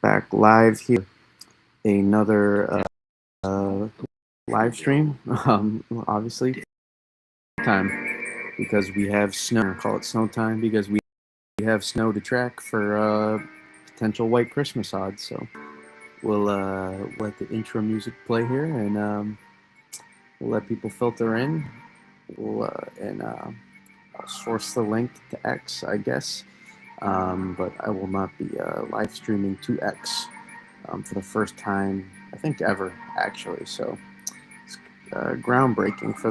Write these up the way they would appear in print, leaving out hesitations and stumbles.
back live here. Another live stream. Obviously, time because we have snow. Call it snow time because we have snow to track for potential white Christmas odds. So we'll let the intro music play here, and we'll let people filter in. And I'll source the link to X, I guess. But I will not be live streaming to X for the first time, I think, ever, actually. So it's groundbreaking for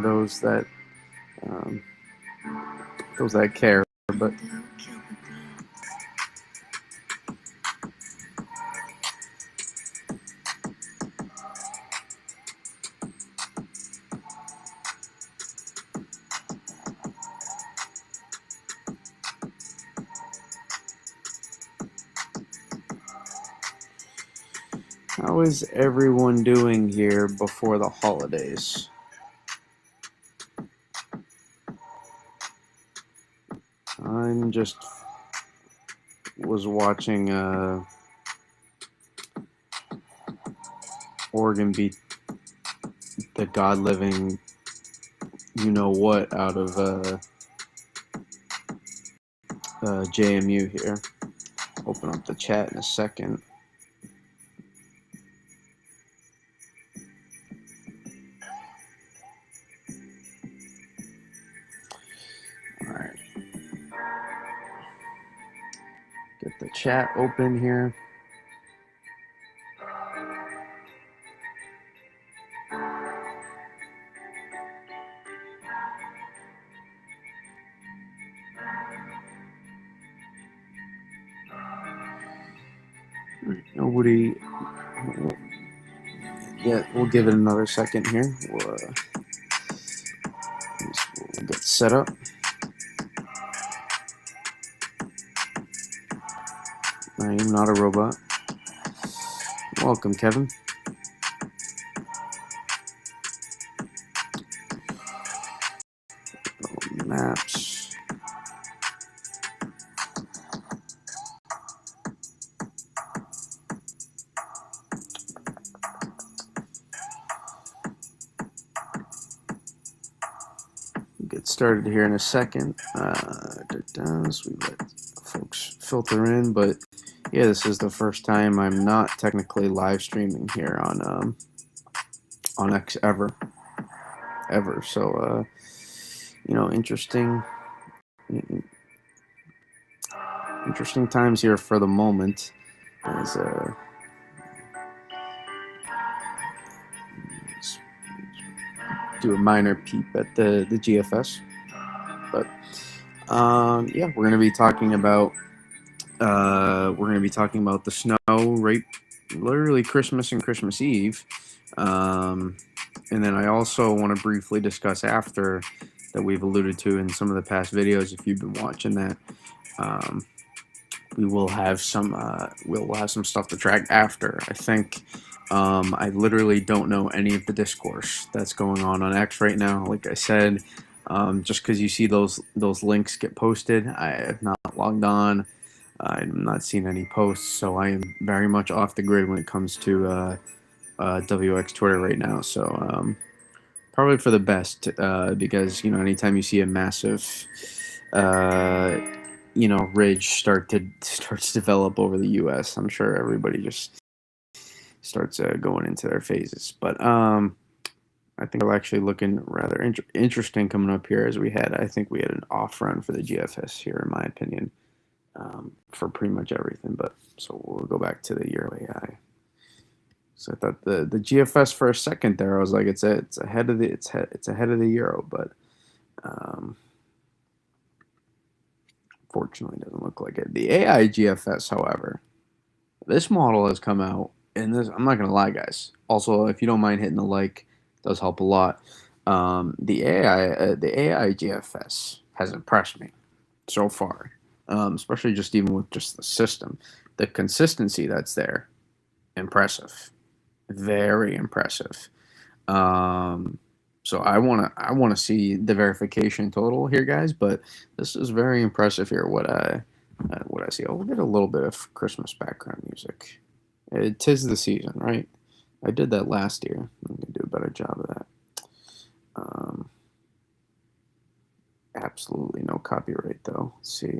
um, those that care. But how is everyone doing here before the holidays? I'm just was watching Oregon beat the God living you know what out of JMU here. Open up the chat in a second. All right, get the chat open here. Nobody. Yeah, we'll give it another second here. We'll get set up. I am not a robot. Welcome, Kevin. Maps. We'll get started here in a second. As we let folks filter in, but yeah, this is the first time I'm not technically live streaming here on X ever. So interesting times here for the moment. As do a minor peep at the GFS, but yeah, we're gonna be talking about the snow right, literally Christmas and Christmas Eve, and then I also want to briefly discuss after that we've alluded to in some of the past videos. If you've been watching that, we will have some stuff to track after. I think I literally don't know any of the discourse that's going on X right now. Like I said, just because you see those links get posted, I have not logged on. I'm not seeing any posts, so I am very much off the grid when it comes to WX Twitter right now. So probably for the best, because anytime you see a massive ridge starts to develop over the U.S., I'm sure everybody just starts going into their phases. But I think we're actually looking rather interesting coming up here, as I think we had an off run for the GFS here, in my opinion, for pretty much everything. But so we'll go back to the Euro AI. So I thought the GFS for a second there, I was like, it's ahead of the Euro, but fortunately doesn't look like it. The AI GFS, however, this model has come out, and this, I'm not gonna lie, guys. Also, if you don't mind hitting the like, it does help a lot. The AI GFS has impressed me so far, especially just even with just the system, the consistency that's there, impressive, very impressive. So I wanna see the verification total here, guys. But this is very impressive here. What I see. Oh, we'll get a little bit of Christmas background music. It tis the season, right? I did that last year. I'm gonna do a better job of that. Um, Absolutely no copyright though. Let's see.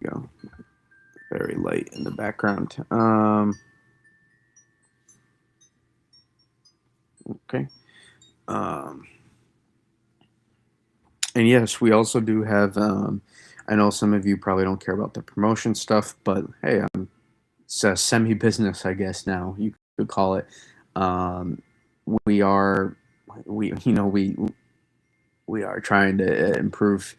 Go. Very light in the background. Okay. Um, and yes, we also do have. I know some of you probably don't care about the promotion stuff, but hey, it's a semi-business, I guess. Now you could call it. Um, we are, we are trying to improve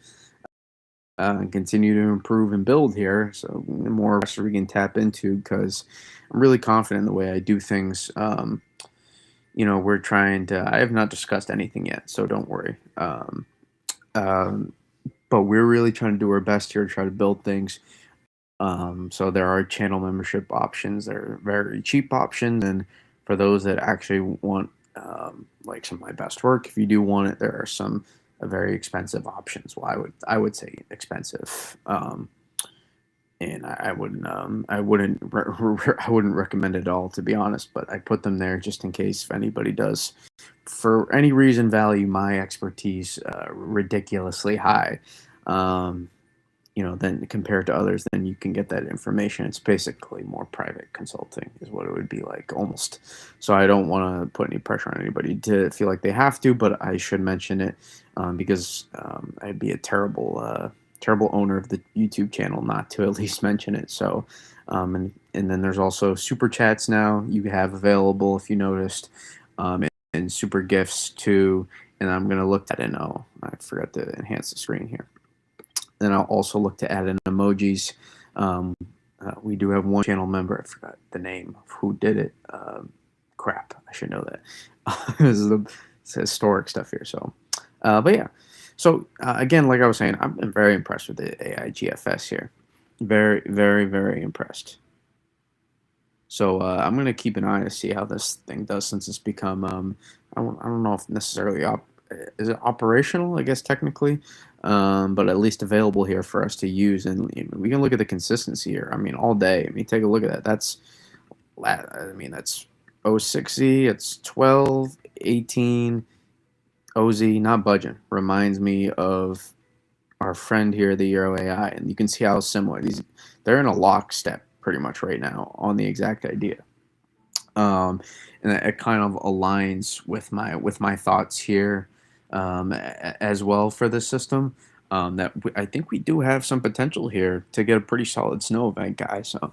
and continue to improve and build here. So the more we can tap into, because I'm really confident in the way I do things. We're trying to. I have not discussed anything yet, so don't worry. Um, but we're really trying to do our best here to try to build things. So there are channel membership options. They're very cheap options, and for those that actually want like some of my best work, if you do want it, there are some very expensive options. Well, I would say expensive. And I wouldn't recommend it at all, to be honest. But I put them there just in case if anybody does, for any reason, value my expertise ridiculously high. Um, then compared to others, then you can get that information. It's basically more private consulting, is what it would be like almost. So I don't want to put any pressure on anybody to feel like they have to, but I should mention it because I'd be a terrible owner of the YouTube channel not to at least mention it. So, and then there's also super chats now you have available if you noticed, and super gifts too. And I'm gonna look at it. Oh, I forgot to enhance the screen here. Then I'll also look to add in emojis. Um, we do have one channel member. I forgot the name of who did it. Crap, I should know that. This is it's historic stuff here. So, but yeah. So again, like I was saying, I'm very impressed with the AI GFS here. Very, very, very impressed. So I'm gonna keep an eye to see how this thing does since it's become. I don't know if necessarily is it operational. I guess technically, but at least available here for us to use, and we can look at the consistency here. I mean, all day. I mean, take a look at that. That's 06Z. It's 12, 18. OZ, not budging. Reminds me of our friend here, the Euro AI, and you can see how similar they're in a lockstep pretty much right now on the exact idea. And it kind of aligns with my thoughts here as well for this system. I think we do have some potential here to get a pretty solid snow event, guys. So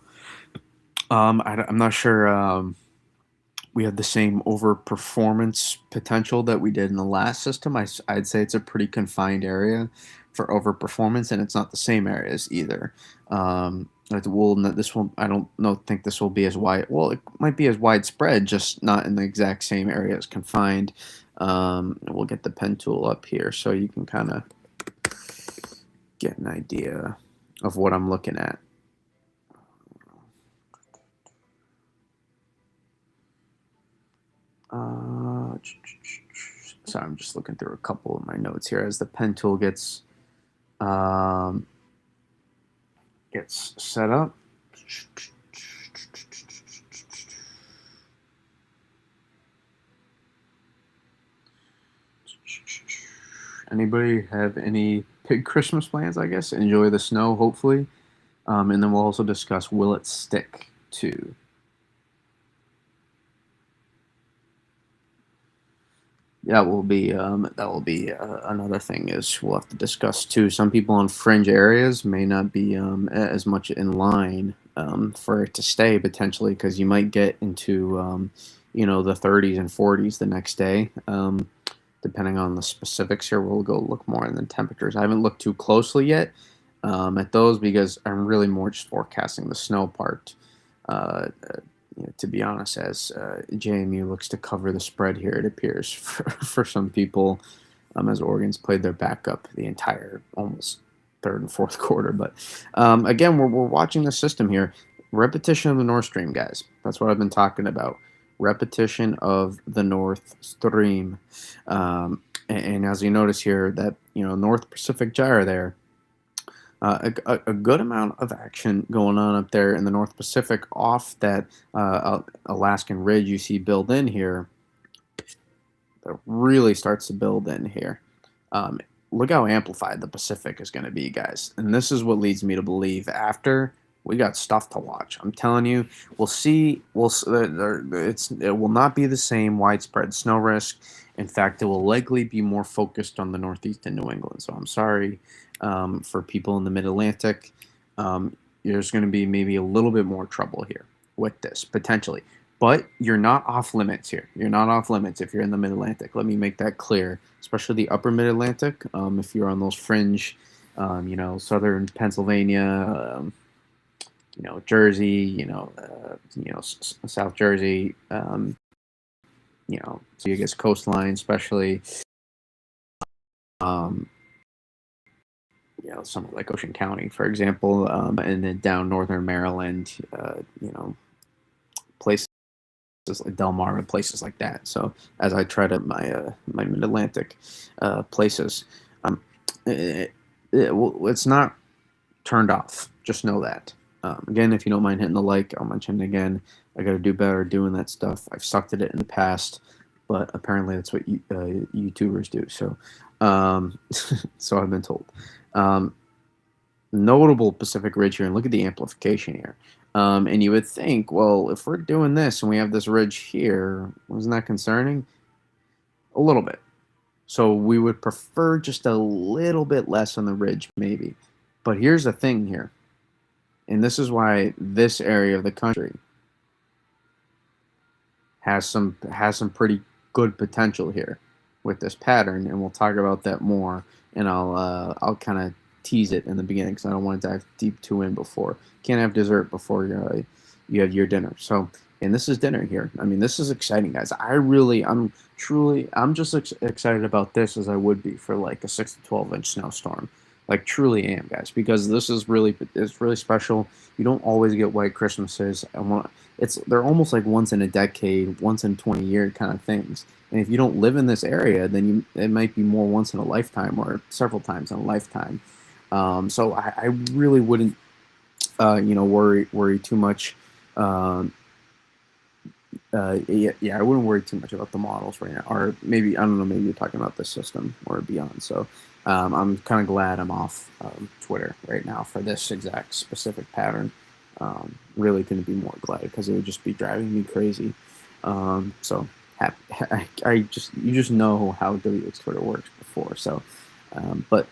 I'm not sure we have the same over performance potential that we did in the last system. I'd say it's a pretty confined area for over performance, and it's not the same areas either. This one I don't know think this will be as wide. Well, it might be as widespread, just not in the exact same area as confined. We'll get the pen tool up here so you can kind of get an idea of what I'm looking at. Sorry, I'm just looking through a couple of my notes here as the pen tool gets set up. Anybody have any big Christmas plans? I guess enjoy the snow, hopefully, and then we'll also discuss will it stick too. That will be another thing is we'll have to discuss too. Some people on fringe areas may not be as much in line for it to stay potentially because you might get into the 30s and 40s the next day. Depending on the specifics here, we'll go look more in the temperatures. I haven't looked too closely yet at those because I'm really more just forecasting the snow part. To be honest, as JMU looks to cover the spread here, it appears for some people, as Oregon's played their backup the entire almost third and fourth quarter. But again, we're watching the system here. Repetition of the North Stream, guys. That's what I've been talking about. Repetition of the North Stream. And as you notice here, that North Pacific gyre there, a good amount of action going on up there in the North Pacific off that Alaskan ridge you see build in here. That really starts to build in here. Um, Look how amplified the Pacific is going to be, guys. And this is what leads me to believe after we got stuff to watch. I'm telling you, we'll see. It will not be the same widespread snow risk. In fact, it will likely be more focused on the Northeast and New England. So I'm sorry for people in the Mid-Atlantic. There's going to be maybe a little bit more trouble here with this, potentially. But you're not off limits here. You're not off limits if you're in the Mid-Atlantic. Let me make that clear, especially the upper Mid-Atlantic. If you're on those fringe, southern Pennsylvania, Jersey, South Jersey, so I guess coastline, especially, somewhere like Ocean County, for example, and then down northern Maryland, places like Delmar and places like that. So as I try to my Mid-Atlantic places, it's not turned off. Just know that. Again, if you don't mind hitting the like, I'll mention it again. I got to do better doing that stuff. I've sucked at it in the past, but apparently that's what YouTubers do. So, so I've been told. Notable Pacific Ridge here, and look at the amplification here. And you would think, well, if we're doing this and we have this ridge here, wasn't that concerning? A little bit. So we would prefer just a little bit less on the ridge, maybe. But here's the thing here, and this is why this area of the country has some pretty good potential here with this pattern, and we'll talk about that more. And I'll kind of tease it in the beginning because I don't want to dive deep too in before. Can't have dessert before you have your dinner. So, and this is dinner here. I mean, this is exciting, guys. I'm just excited about this as I would be for like a 6 to 12 inch snowstorm. Like truly am, guys, because it's really special. You don't always get white Christmases. They're almost like once in a decade, once in 20-year kind of things. And if you don't live in this area, then it might be more once in a lifetime or several times in a lifetime. So I really wouldn't, worry too much. I wouldn't worry too much about the models right now, or maybe I don't know. Maybe you're talking about this system or beyond. So I'm kind of glad I'm off Twitter right now for this exact specific pattern. Really couldn't be more glad because it would just be driving me crazy. So you just know how WX Twitter works before. So, but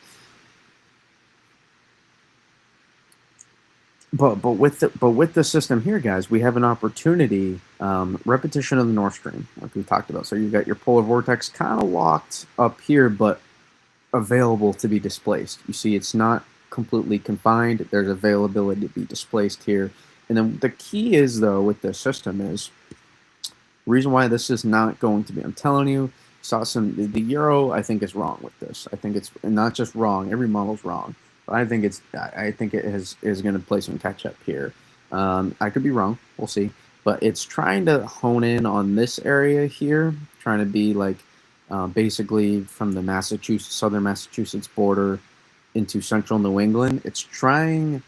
with the system here, guys, we have an opportunity. Repetition of the North Stream, like we talked about. So you got your polar vortex kind of locked up here, but available to be displaced. You see, it's not completely confined. There's availability to be displaced here. And then the key is, though, with this system is the reason why this is not going to be. I'm telling you, the Euro, I think, is wrong with this. I think it's not just wrong. Every model's wrong. But I think it is going to play some catch up here. I could be wrong. We'll see. But it's trying to hone in on this area here, trying to be like basically from the southern Massachusetts border into central New England. It's trying.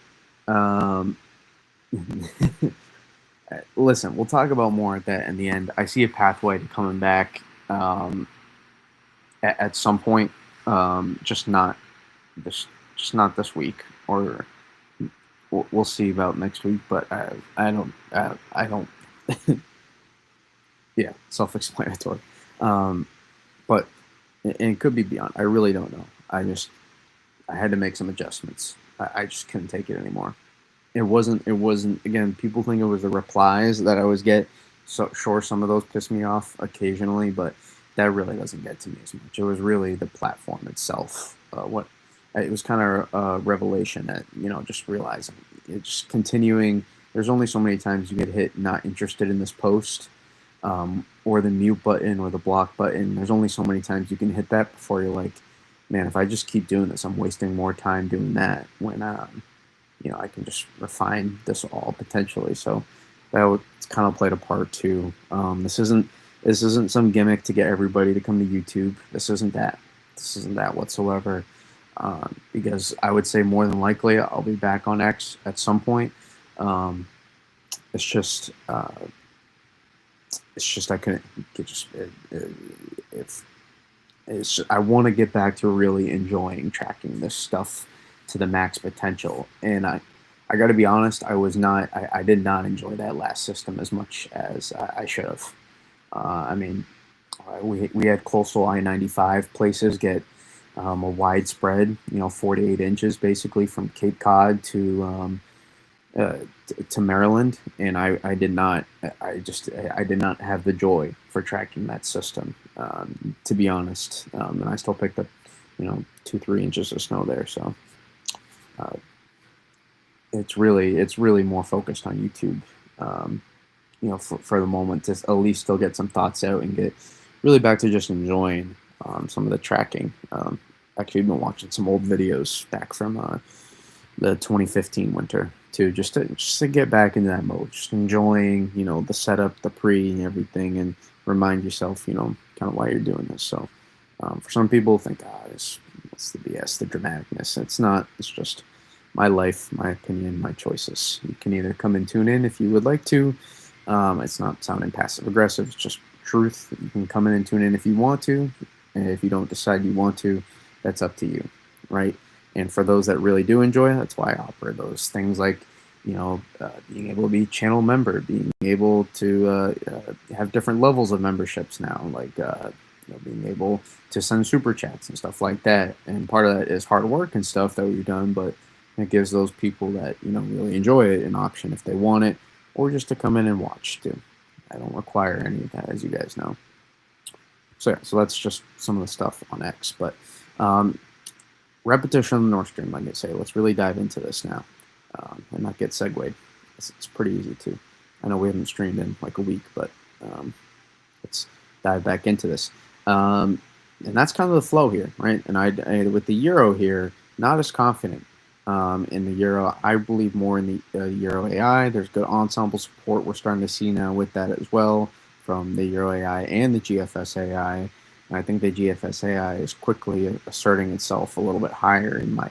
Listen, we'll talk about more at that in the end. I see a pathway to coming back at some point, just not this week, or we'll see about next week. But I don't. Yeah, self-explanatory. But it could be beyond. I really don't know. I had to make some adjustments. I just couldn't take it anymore. It wasn't. Again, people think it was the replies that I always get. So sure, some of those piss me off occasionally, but that really doesn't get to me as much. It was really the platform itself. It was kind of a revelation that, just realizing, just continuing. There's only so many times you get hit not interested in this post, or the mute button or the block button. There's only so many times you can hit that before you're like, man, if I just keep doing this, I'm wasting more time doing that when, I can just refine this all potentially. So that kind of played a part too. This isn't This isn't some gimmick to get everybody to come to YouTube. This isn't that. This isn't that whatsoever. Because I would say more than likely I'll be back on X at some point. Um, it's just I couldn't get just if it's just, I want to get back to really enjoying tracking this stuff to the max potential. And I got to be honest, I did not enjoy that last system as much as I should have. I mean, we had coastal I-95 places get a widespread, 4 to 8 inches basically from Cape Cod uh, to Maryland, and I did not. I did not have the joy for tracking that system, to be honest. And I still picked up, 2-3 inches of snow there. So uh, it's really more focused on YouTube. For the moment, to at least still get some thoughts out and get really back to just enjoying some of the tracking. Actually, I've been watching some old videos back from the 2015 winter too, just to get back into that mode, just enjoying, the setup, the pre, and everything, and remind yourself, kind of why you're doing this. So, for some people, think, it's the BS, the dramaticness. It's not. It's just my life, my opinion, my choices. You can either come and tune in if you would like to. It's not sounding passive aggressive. It's just truth. You can come in and tune in if you want to, and if you don't decide you want to, that's up to you, right? And for those that really do enjoy it, that's why I offer those things like, being able to be channel member, being able to have different levels of memberships now, like being able to send super chats and stuff like that. And part of that is hard work and stuff that we've done, but it gives those people that really enjoy it an option if they want it, or just to come in and watch too. I don't require any of that, as you guys know. So yeah, so that's just some of the stuff on X, but. Repetition on the North Stream, like I say, let's really dive into this now and not get segued. It's pretty easy to. I know we haven't streamed in like a week, but let's dive back into this. And that's kind of the flow here, right? And I with the Euro here, not as confident in the Euro. I believe more in the Euro AI. There's good ensemble support we're starting to see now with that as well from the Euro AI and the GFS AI. I think the GFS AI is quickly asserting itself a little bit higher in my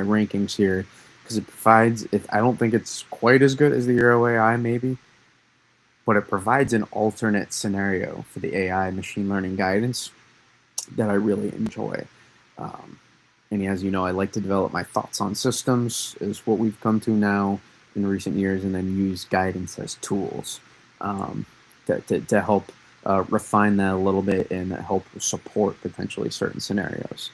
rankings here because it provides. I don't think it's quite as good as the Euro AI maybe, but it provides an alternate scenario for the AI machine learning guidance that I really enjoy. And as you know, I like to develop my thoughts on systems is what we've come to now in recent years, and then use guidance as tools to help. Refine that a little bit and help support potentially certain scenarios.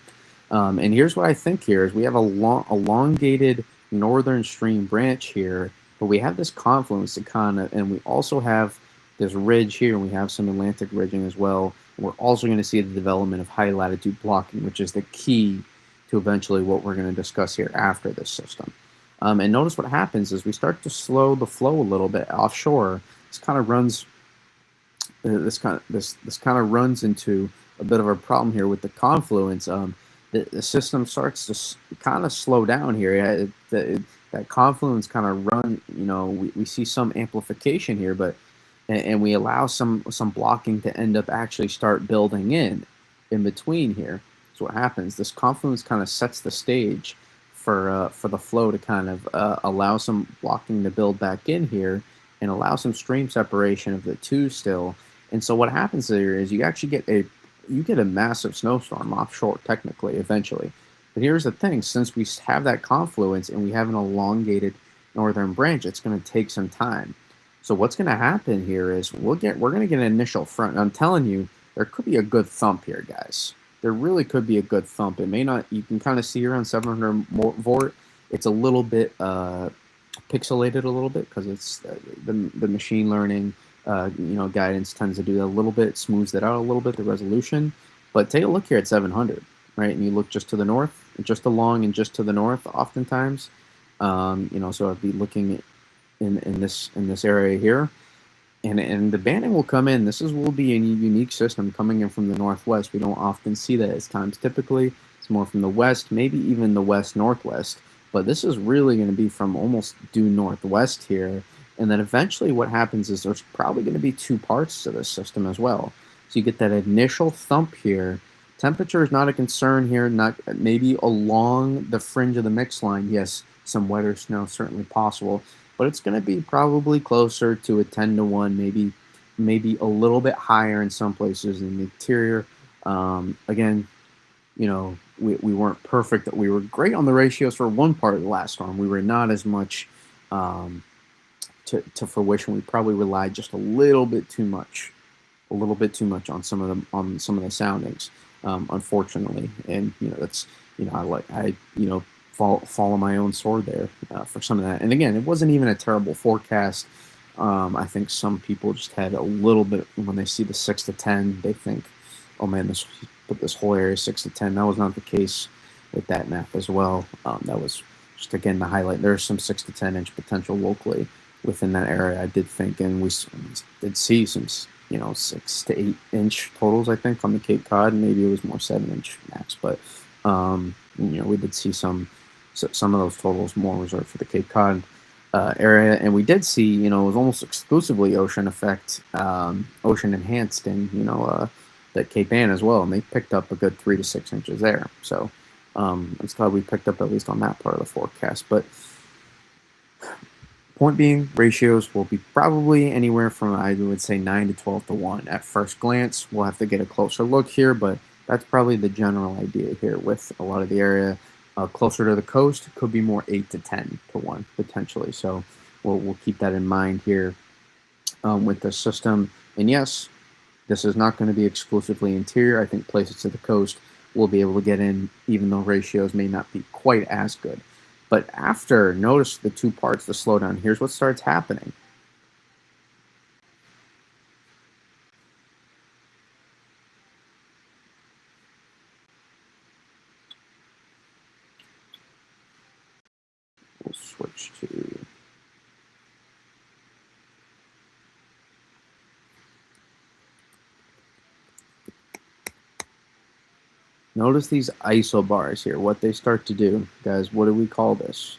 And here's what I think here is we have a elongated northern stream branch here, but we have this confluence and we also have this ridge here, and we have some Atlantic ridging as well. And we're also going to see the development of high latitude blocking, which is the key to eventually what we're going to discuss here after this system. And notice what happens is we start to slow the flow a little bit offshore. This kind of runs. This kind of runs into a bit of a problem here with the confluence. The system starts to kind of slow down here. That confluence kind of run. We see some amplification here, but and we allow some blocking to end up actually start building in between here. So what happens? This confluence kind of sets the stage for the flow to kind of allow some blocking to build back in here and allow some stream separation of the two still. And so what happens there is you actually get a massive snowstorm offshore technically eventually. But here's the thing, since we have that confluence and we have an elongated northern branch, it's going to take some time. So what's going to happen here is we're going to get an initial front. I'm telling you, there could be a good thump here, guys. There really could be a good thump. It may not. You can kind of see around 700 volt. It's a little bit pixelated a little bit because it's the machine learning. Guidance tends to do that a little bit, smooths it out a little bit, the resolution. But take a look here at 700, right? And you look just to the north, just along and just to the north oftentimes. So I'd be looking in this area here. And the banding will come in. Will be a unique system coming in from the northwest. We don't often see that as times. Typically, it's more from the west, maybe even the west-northwest. But this is really going to be from almost due northwest here. And then eventually what happens is there's probably going to be two parts to this system as well. So you get that initial thump here. Temperature is not a concern here, not maybe along the fringe of the mix line. Yes, some wetter snow certainly possible, but it's going to be probably closer to a 10 to 1, maybe a little bit higher in some places in the interior. Again, we weren't perfect. We were great on the ratios for one part of the last storm. We were not as much um, to fruition. We probably relied just a little bit too much on some of the soundings, unfortunately. And that's I follow my own sword there for some of that. And again, it wasn't even a terrible forecast. I think some people just had a little bit when they see the 6 to 10, they think, oh man, this put this whole area 6 to 10. That was not the case with that map as well. That was just again the highlight. There's some 6 to 10 inch potential locally within that area. I did think, and we did see some 6 to 8 inch totals. I think on the Cape Cod, maybe it was more 7 inch max, but we did see some of those totals more reserved for the Cape Cod area, and we did see it was almost exclusively ocean effect, ocean enhanced in that Cape Ann as well, and they picked up a good 3 to 6 inches there. So it's glad we picked up at least on that part of the forecast. But point being, ratios will be probably anywhere from, I would say, 9 to 12 to 1 at first glance. We'll have to get a closer look here, but that's probably the general idea here with a lot of the area closer to the coast. Could be more 8 to 10 to 1 potentially. So we'll keep that in mind here with the system. And yes, this is not going to be exclusively interior. I think places to the coast will be able to get in, even though ratios may not be quite as good. But after, notice the two parts, the slowdown, here's what starts happening. We'll switch to... Notice these isobars here, what they start to do. Guys, what do we call this?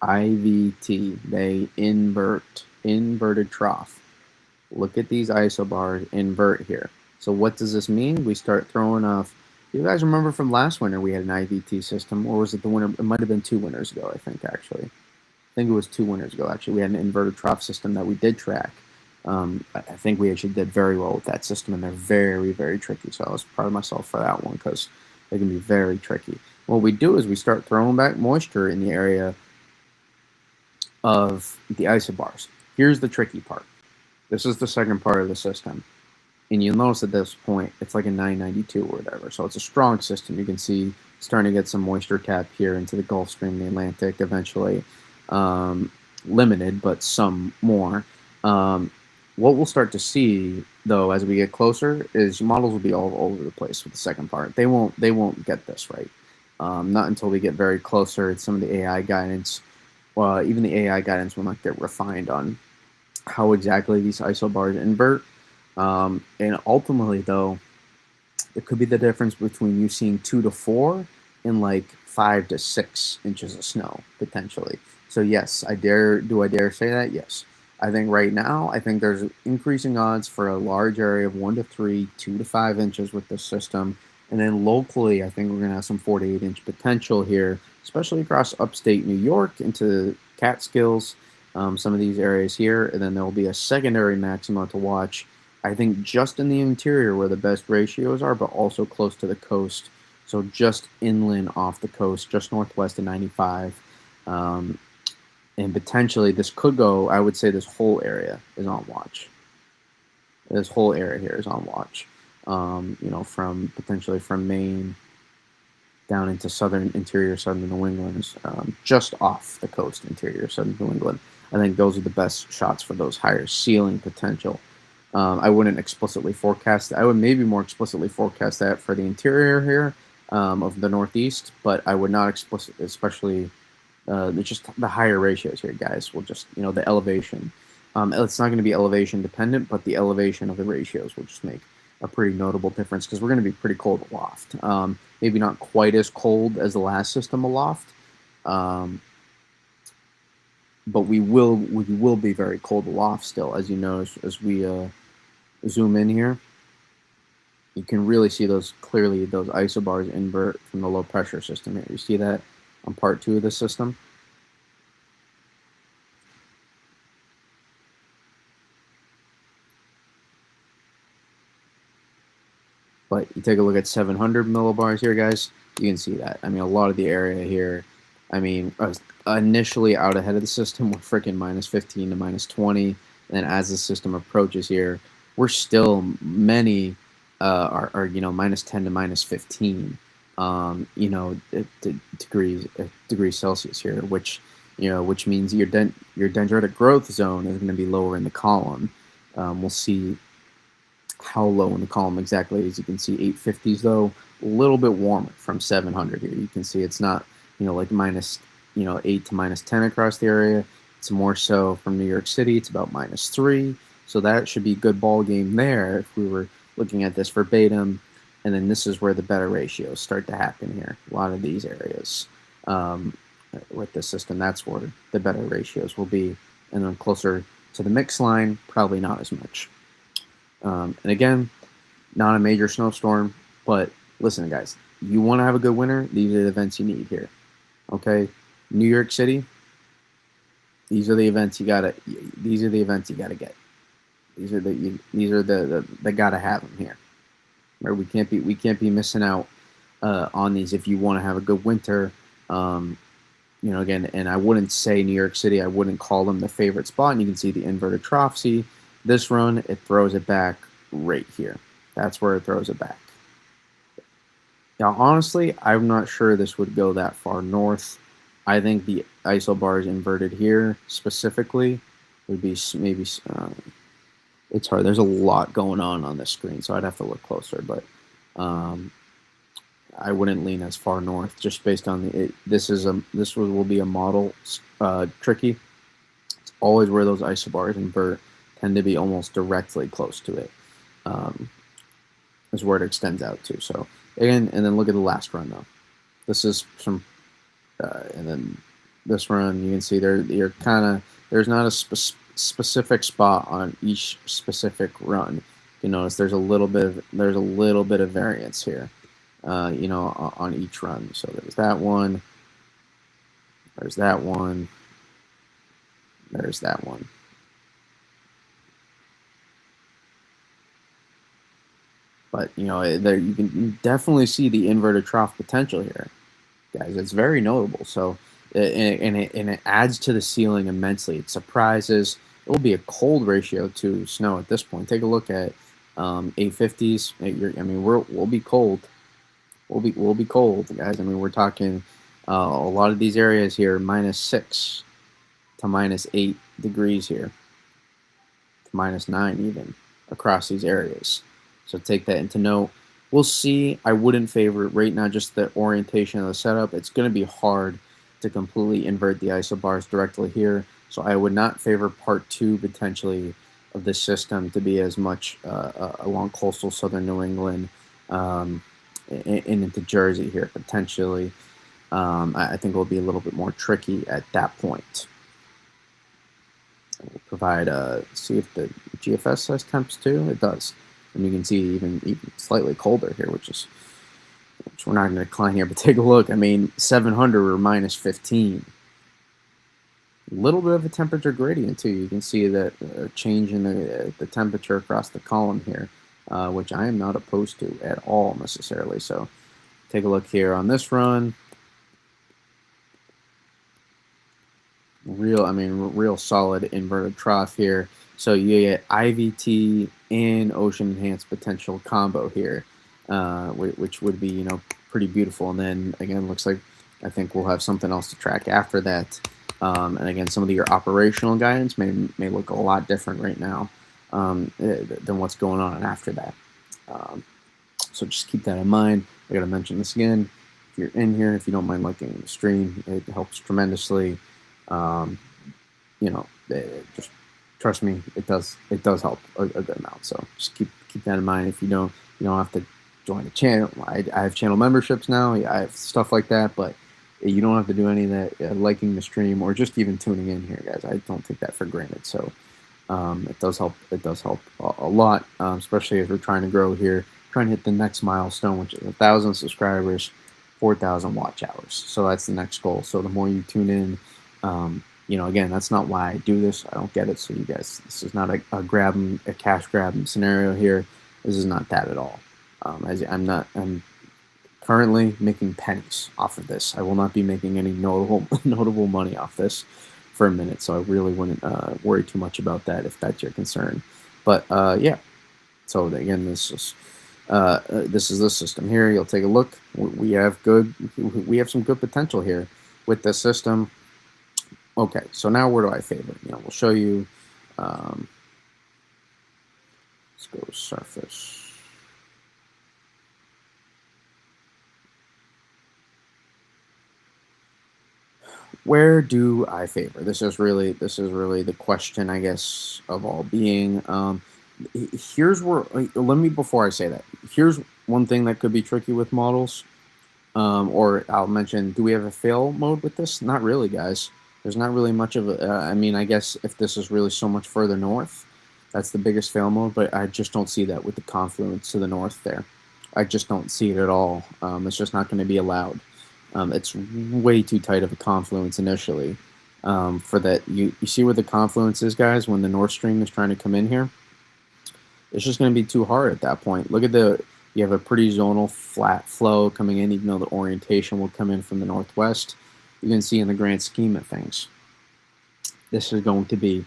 IVT. They inverted trough. Look at these isobars invert here. So what does this mean? We start throwing off. You guys remember from last winter we had an IVT system, or was it the winter? It might have been 2 winters ago, I think, actually. I think it was 2 winters ago, actually. We had an inverted trough system that we did track. I think we actually did very well with that system, and they're very, very tricky. So I was proud of myself for that one because they can be very tricky. What we do is we start throwing back moisture in the area of the isobars. Here's the tricky part. This is the second part of the system. And you'll notice at this point, it's like a 992 or whatever. So it's a strong system. You can see starting to get some moisture tap here into the Gulf Stream, the Atlantic eventually. Limited, but some more. What we'll start to see, though, as we get closer, is models will be all over the place with the second part. They won't get this right. Not until we get very closer. It's some of the AI guidance. Even the AI guidance will not get refined on how exactly these isobars invert. And ultimately, though, it could be the difference between you seeing 2 to 4 and like 5 to 6 inches of snow, potentially. So yes, do I dare say that? Yes. I think right now, there's increasing odds for a large area of 1 to 3, 2 to 5 inches with this system. And then locally, I think we're going to have some 4 to 8 inch potential here, especially across upstate New York into Catskills, some of these areas here. And then there will be a secondary maxima to watch, I think, just in the interior where the best ratios are, but also close to the coast. So just inland off the coast, just northwest of 95. And potentially this could go, I would say this whole area is on watch. This whole area here is on watch. From potentially from Maine down into interior southern New England, just off the coast, interior southern New England. I think those are the best shots for those higher ceiling potential. I wouldn't explicitly forecast that. I would maybe more explicitly forecast that for the interior here of the Northeast, but I would not especially just the higher ratios here, guys. Will just, the elevation. It's not going to be elevation dependent, but the elevation of the ratios will just make a pretty notable difference because we're going to be pretty cold aloft. Maybe not quite as cold as the last system aloft. but we will be very cold aloft still, as you know, as we zoom in here. You can really see those clearly, those isobars invert from the low pressure system here. You see that on part 2 of the system. But you take a look at 700 millibars here, guys. You can see that. I mean, a lot of the area here, I mean, initially out ahead of the system, we're freaking minus 15 to minus 20. And then as the system approaches here, we're still many are you know, minus 10 to minus 15, you know, degrees Celsius here, which, you know, which means your dendritic growth zone is going to be lower in the column. We'll see how low in the column exactly. As you can see, 850s though, a little bit warmer from 700 here. You can see it's not, you know, like minus, you know, 8 to minus 10 across the area. It's more so from New York City. It's about minus 3. So that should be a good ball game there if we were looking at this verbatim. And then this is where the better ratios start to happen here. A lot of these areas with this system, that's where the better ratios will be. And then closer to the mix line, probably not as much. And again, not a major snowstorm, but listen, guys, you want to have a good winter. These are the events you need here. Okay, New York City. These are the events you gotta. These are the events you gotta get. These are the gotta have them here. Where we can't be missing out on these if you want to have a good winter. You know, again, and I wouldn't say New York City. I wouldn't call them the favorite spot. And you can see the inverted trough. See this run, it throws it back right here. That's where it throws it back. Now, honestly, I'm not sure this would go that far north. I think the isobars inverted here specifically would be maybe. It's hard. There's a lot going on this screen, so I'd have to look closer. But I wouldn't lean as far north just based on the. This will be a model tricky. It's always where those isobars invert tend to be almost directly close to it. Is where it extends out to. So again, and then look at the last run though. This is some, and then this run you can see you're kind of there's not a specific spot on each specific run. You notice there's a little bit of variance here. You know, on each run. So there's that one. There's that one. There's that one. But, you know, there you can definitely see the inverted trough potential here, guys. It's very notable. So, and it adds to the ceiling immensely. It surprises. It will be a cold ratio to snow at this point. Take a look at 850s. I mean, we'll be cold. We'll be cold, guys. I mean, we're talking a lot of these areas here, -6 to -8 degrees here, to -9 even across these areas. So take that into note. We'll see. I wouldn't favor right now just the orientation of the setup. It's going to be hard to completely invert the isobars directly here. So I would not favor part 2 potentially of this system to be as much along coastal southern New England and into Jersey here potentially. I think it will be a little bit more tricky at that point. We'll provide see if the GFS says temps too. It does. And you can see even slightly colder here, which we're not going to decline here. But take a look. I mean, 700 or -15. A little bit of a temperature gradient too. You can see that change in the temperature across the column here, which I am not opposed to at all necessarily. So take a look here on this run. Real solid inverted trough here. So you get IVT and ocean enhanced potential combo here, which would be, you know, pretty beautiful. And then again, looks like I think we'll have something else to track after that. And again, some of your operational guidance may look a lot different right now than what's going on after that. So just keep that in mind. I got to mention this again. If you're in here, if you don't mind liking the stream, it helps tremendously. You know, just trust me, it does help a good amount. So just keep that in mind. If you don't have to join the channel. I have channel memberships now. I have stuff like that, but You don't have to do any of that liking the stream or just even tuning in here, guys. I don't take that for granted. So it does help. It does help a lot, especially as we're trying to grow here, trying to hit the next milestone, which is 1,000 subscribers, 4,000 watch hours. So that's the next goal. So the more you tune in, again, that's not why I do this. I don't get it. So you guys, this is not a cash grab scenario here. This is not that at all. As I'm currently making pennies off of this. I will not be making any notable money off this for a minute, so I really wouldn't worry too much about that if that's your concern. But yeah, so again, this is the system here. You'll take a look. We have some good potential here with this system. Okay, so now where do I favor? We'll show you. Let's go surface. Where do I favor? This is really the question, I guess, of all being. Here's where let me before I say that. Here's one thing that could be tricky with models. Or I'll mention, do we have a fail mode with this? Not really, guys. There's not really much of a. I mean, I guess if this is really so much further north, that's the biggest fail mode. But I just don't see that with the confluence to the north there. I just don't see it at all. It's just not going to be allowed. It's way too tight of a confluence initially for that. You see where the confluence is, guys, when the North Stream is trying to come in here? It's just going to be too hard at that point. Look at you have a pretty zonal flat flow coming in, even though the orientation will come in from the northwest. You can see in the grand scheme of things, this is going to be,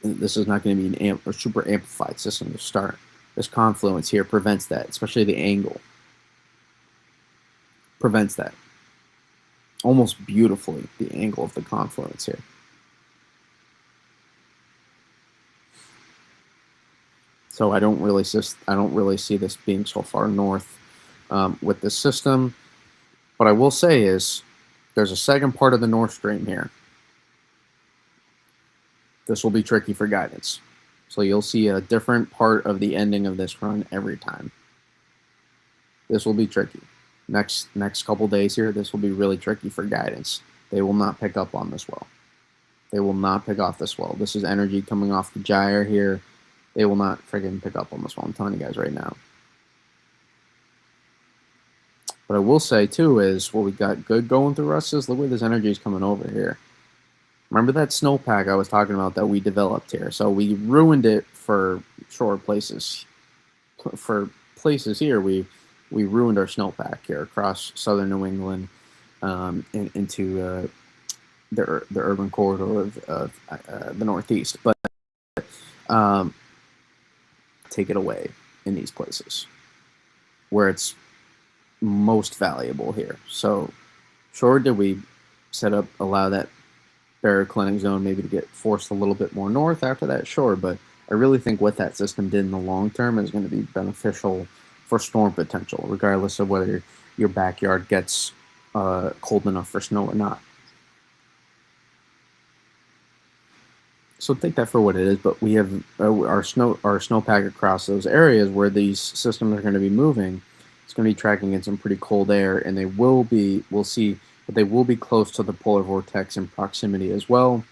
this is not going to be a super amplified system to start. This confluence here prevents that, especially the angle. Prevents that almost beautifully, the angle of the confluence here. So I don't really see this being so far north with this system. What I will say is there's a second part of the North Stream here. This will be tricky for guidance. So you'll see a different part of the ending of this run every time. This will be tricky. Next couple days here, this will be really tricky for guidance. They will not pick up on this well. They will not pick off this well. This is energy coming off the gyre here. They will not friggin' pick up on this well. I'm telling you guys right now. What I will say too is what we got good going through us is look where this energy is coming over here. Remember that snowpack I was talking about that we developed here? So we ruined it for shore places. For places here, we ruined our snowpack here across southern New England into the urban corridor of the Northeast. But take it away in these places where it's most valuable here. So sure, did we allow that baroclinic zone maybe to get forced a little bit more north after that? Sure, but I really think what that system did in the long term is going to be beneficial for storm potential, regardless of whether your backyard gets cold enough for snow or not. So take that for what it is, but we have our snowpack across those areas where these systems are going to be moving. It's going to be tracking in some pretty cold air, and they will be, we'll see, but they will be close to the polar vortex in proximity as well.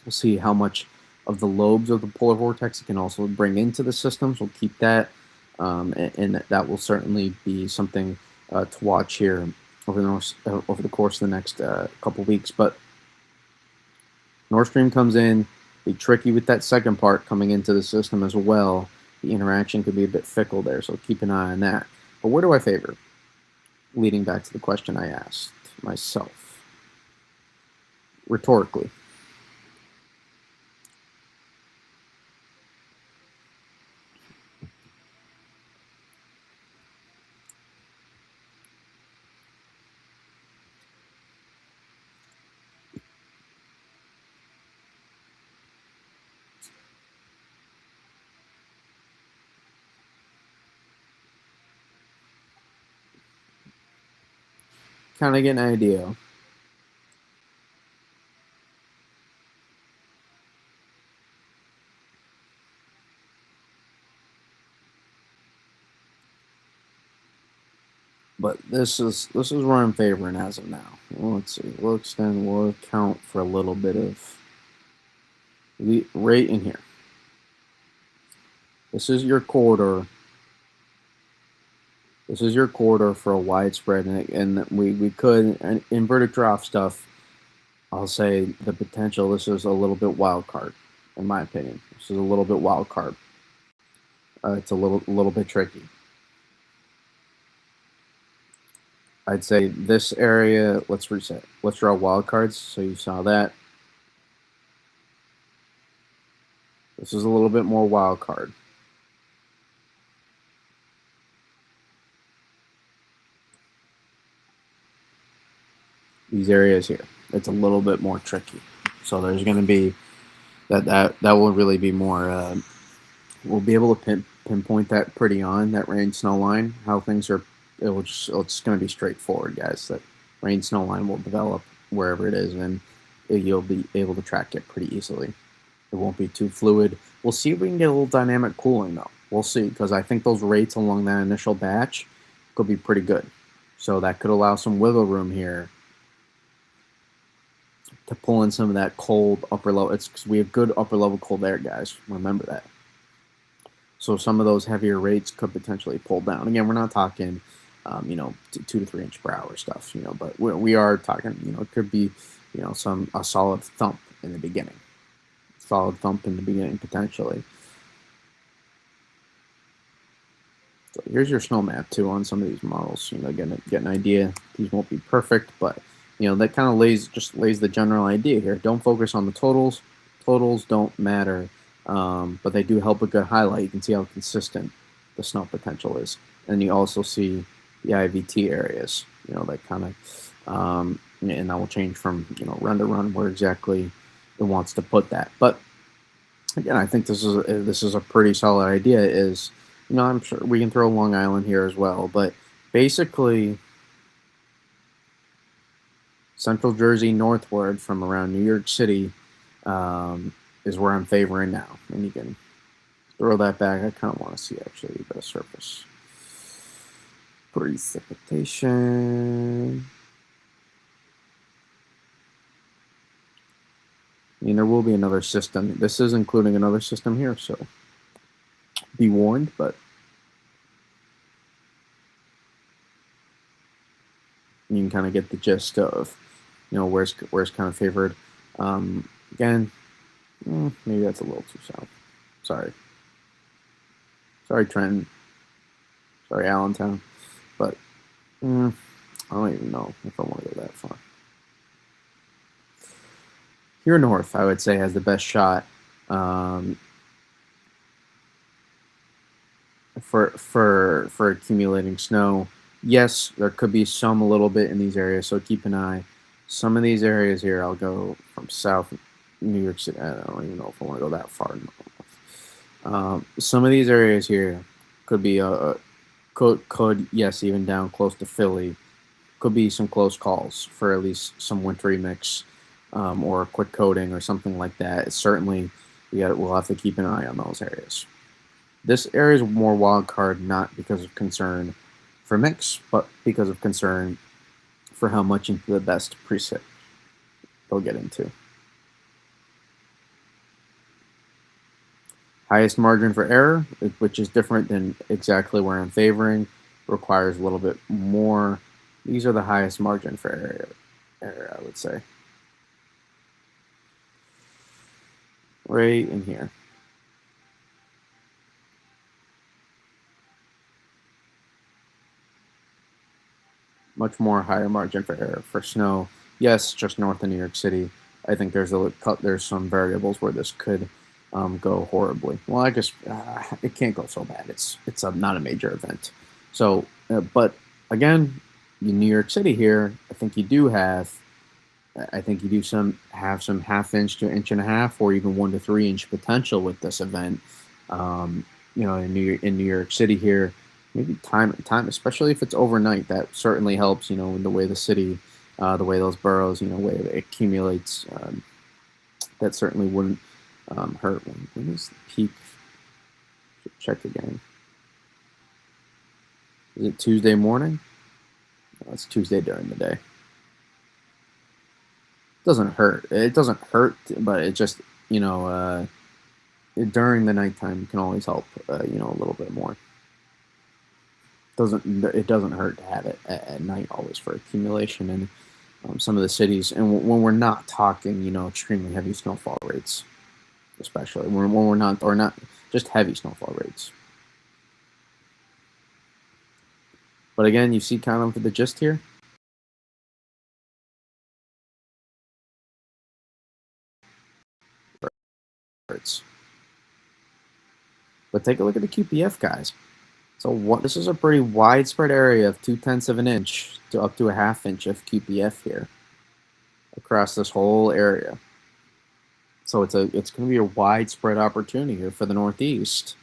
We'll see how much of the lobes of the polar vortex it can also bring into the systems. We'll keep that, and that will certainly be something to watch here over the course of the next couple weeks. But Nord Stream comes in, be tricky with that second part coming into the system as well. The interaction could be a bit fickle there, so keep an eye on that. But where do I favor? Leading back to the question I asked myself, rhetorically. Kind of get an idea. But this is where I'm favoring as of now. Well, let's see. We'll extend. We'll account for a little bit of right in here. This is your corridor. This is your corridor for a widespread, and we could inverted drop stuff. I'll say the potential. This is a little bit wild card, in my opinion. This is a little bit wild card. It's a little bit tricky. I'd say this area. Let's reset. Let's draw wild cards. So you saw that. This is a little bit more wild card. These areas here, it's a little bit more tricky. So there's going to be that will really be more. We'll be able to pinpoint that pretty on that rain snow line. How things are, it's going to be straightforward, guys. That rain snow line will develop wherever it is, and you'll be able to track it pretty easily. It won't be too fluid. We'll see if we can get a little dynamic cooling though. We'll see, because I think those rates along that initial batch could be pretty good. So that could allow some wiggle room here to pull in some of that cold upper level. It's because we have good upper level cold air, guys. Remember that. So some of those heavier rates could potentially pull down. Again, we're not talking, 2 to 3 inch per hour stuff, but we are talking, it could be, a solid thump in the beginning. Solid thump in the beginning, potentially. So here's your snow map, too, on some of these models. Get an idea. These won't be perfect, but, that kind of lays the general idea here. Don't focus on the totals. Totals don't matter. But they do help a good highlight. You can see how consistent the snow potential is. And you also see the IVT areas, that kind of, and that will change from, run to run where exactly it wants to put that. But again, I think this is a pretty solid idea. I'm sure we can throw Long Island here as well, but basically Central Jersey northward from around New York City, is where I'm favoring now. And you can throw that back. I kind of want to see actually a bit of surface precipitation. I mean, there will be another system. This is including another system here, so be warned, but you can kind of get the gist of, where's kind of favored. Again, maybe that's a little too south. Sorry, Trenton. Sorry, Allentown. But I don't even know if I want to go that far. Here north, I would say, has the best shot for accumulating snow. Yes, there could be some a little bit in these areas, so keep an eye. Some of these areas here, I'll go from south New York City. I don't even know if I want to go that far. Some of these areas here could be could yes, even down close to Philly, could be some close calls for at least some wintry mix, or a quick coating or something like that. It's certainly we'll have to keep an eye on those areas. This area is more wild card, not because of concern for mix, but because of concern for how much into the best preset they'll get into. Highest margin for error, which is different than exactly where I'm favoring, requires a little bit more. These are the highest margin for error, I would say. Right in here. Much more higher margin for error for snow. Yes, just north of New York City. I think there's some variables where this could go horribly. Well, I guess it can't go so bad. It's not a major event. So, but again, in New York City here, I think you do have some half-inch to inch and a half, or even 1 to 3 inch potential with this event. In New York City here, maybe time, especially if it's overnight, that certainly helps. In the way the city, the way those boroughs, way it accumulates, that certainly wouldn't hurt. When is the peak? Check again. Is it Tuesday morning? It's Tuesday during the day. Doesn't hurt. It doesn't hurt, but it just during the nighttime can always help. A little bit more. It doesn't hurt to have it at night always for accumulation in some of the cities, and when we're not talking extremely heavy snowfall rates, especially when we're not or not just heavy snowfall rates. But again, you see kind of the gist here. But take a look at the QPF, guys. So this is a pretty widespread area of 0.2 of an inch to up to a ½ inch of QPF here across this whole area. So it's going to be a widespread opportunity here for the Northeast.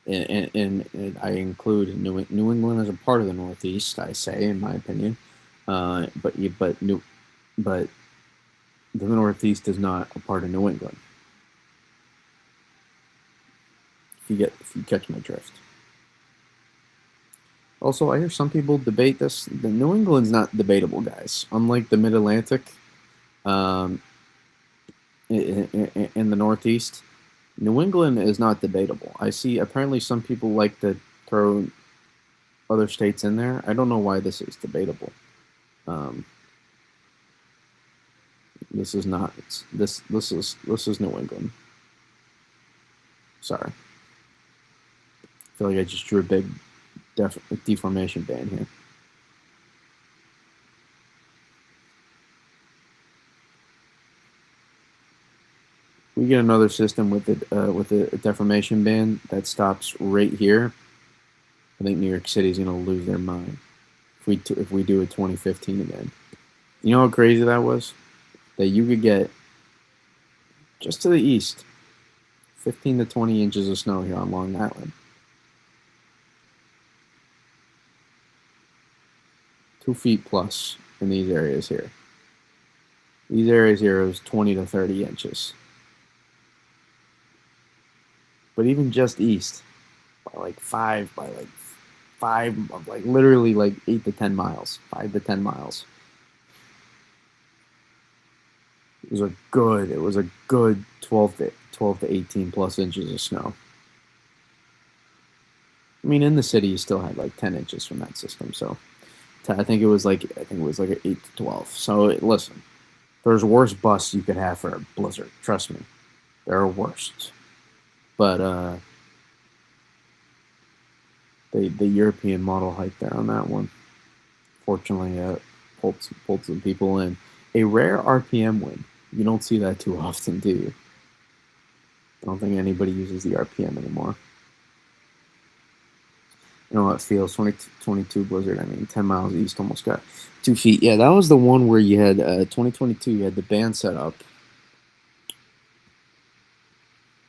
And I include New England as a part of the Northeast, I say, in my opinion. But the Northeast is not a part of New England. If you catch my drift. Also, I hear some people debate this. The New England's not debatable, guys. Unlike the Mid-Atlantic, in the Northeast, New England is not debatable. I see apparently some people like to throw other states in there. I don't know why this is debatable. This is not. This is New England. Sorry. I feel like I just drew a big deformation band here. We get another system with a deformation band that stops right here. I think New York City is going to lose their mind if we do a 2015 again. You know how crazy that was? That you could get just to the east 15 to 20 inches of snow here on Long Island. 2 feet plus in these areas here. These areas here is 20 to 30 inches. But even just east, by literally like 8 to 10 miles, 5 to 10 miles. It was a good 12 to 18 plus inches of snow. I mean, in the city, you still had like 10 inches from that system. So I think it was like an 8 to 12. So listen, there's worse busts you could have for a blizzard. Trust me, there are worse. But the European model hike there on that one, fortunately, pulled some people in. A rare RPM win. You don't see that too often, do you? I don't think anybody uses the RPM anymore. You know how it feels. 2022 blizzard. I mean, 10 miles east, almost got 2 feet. Yeah, that was the one where you had 2022. You had the band set up.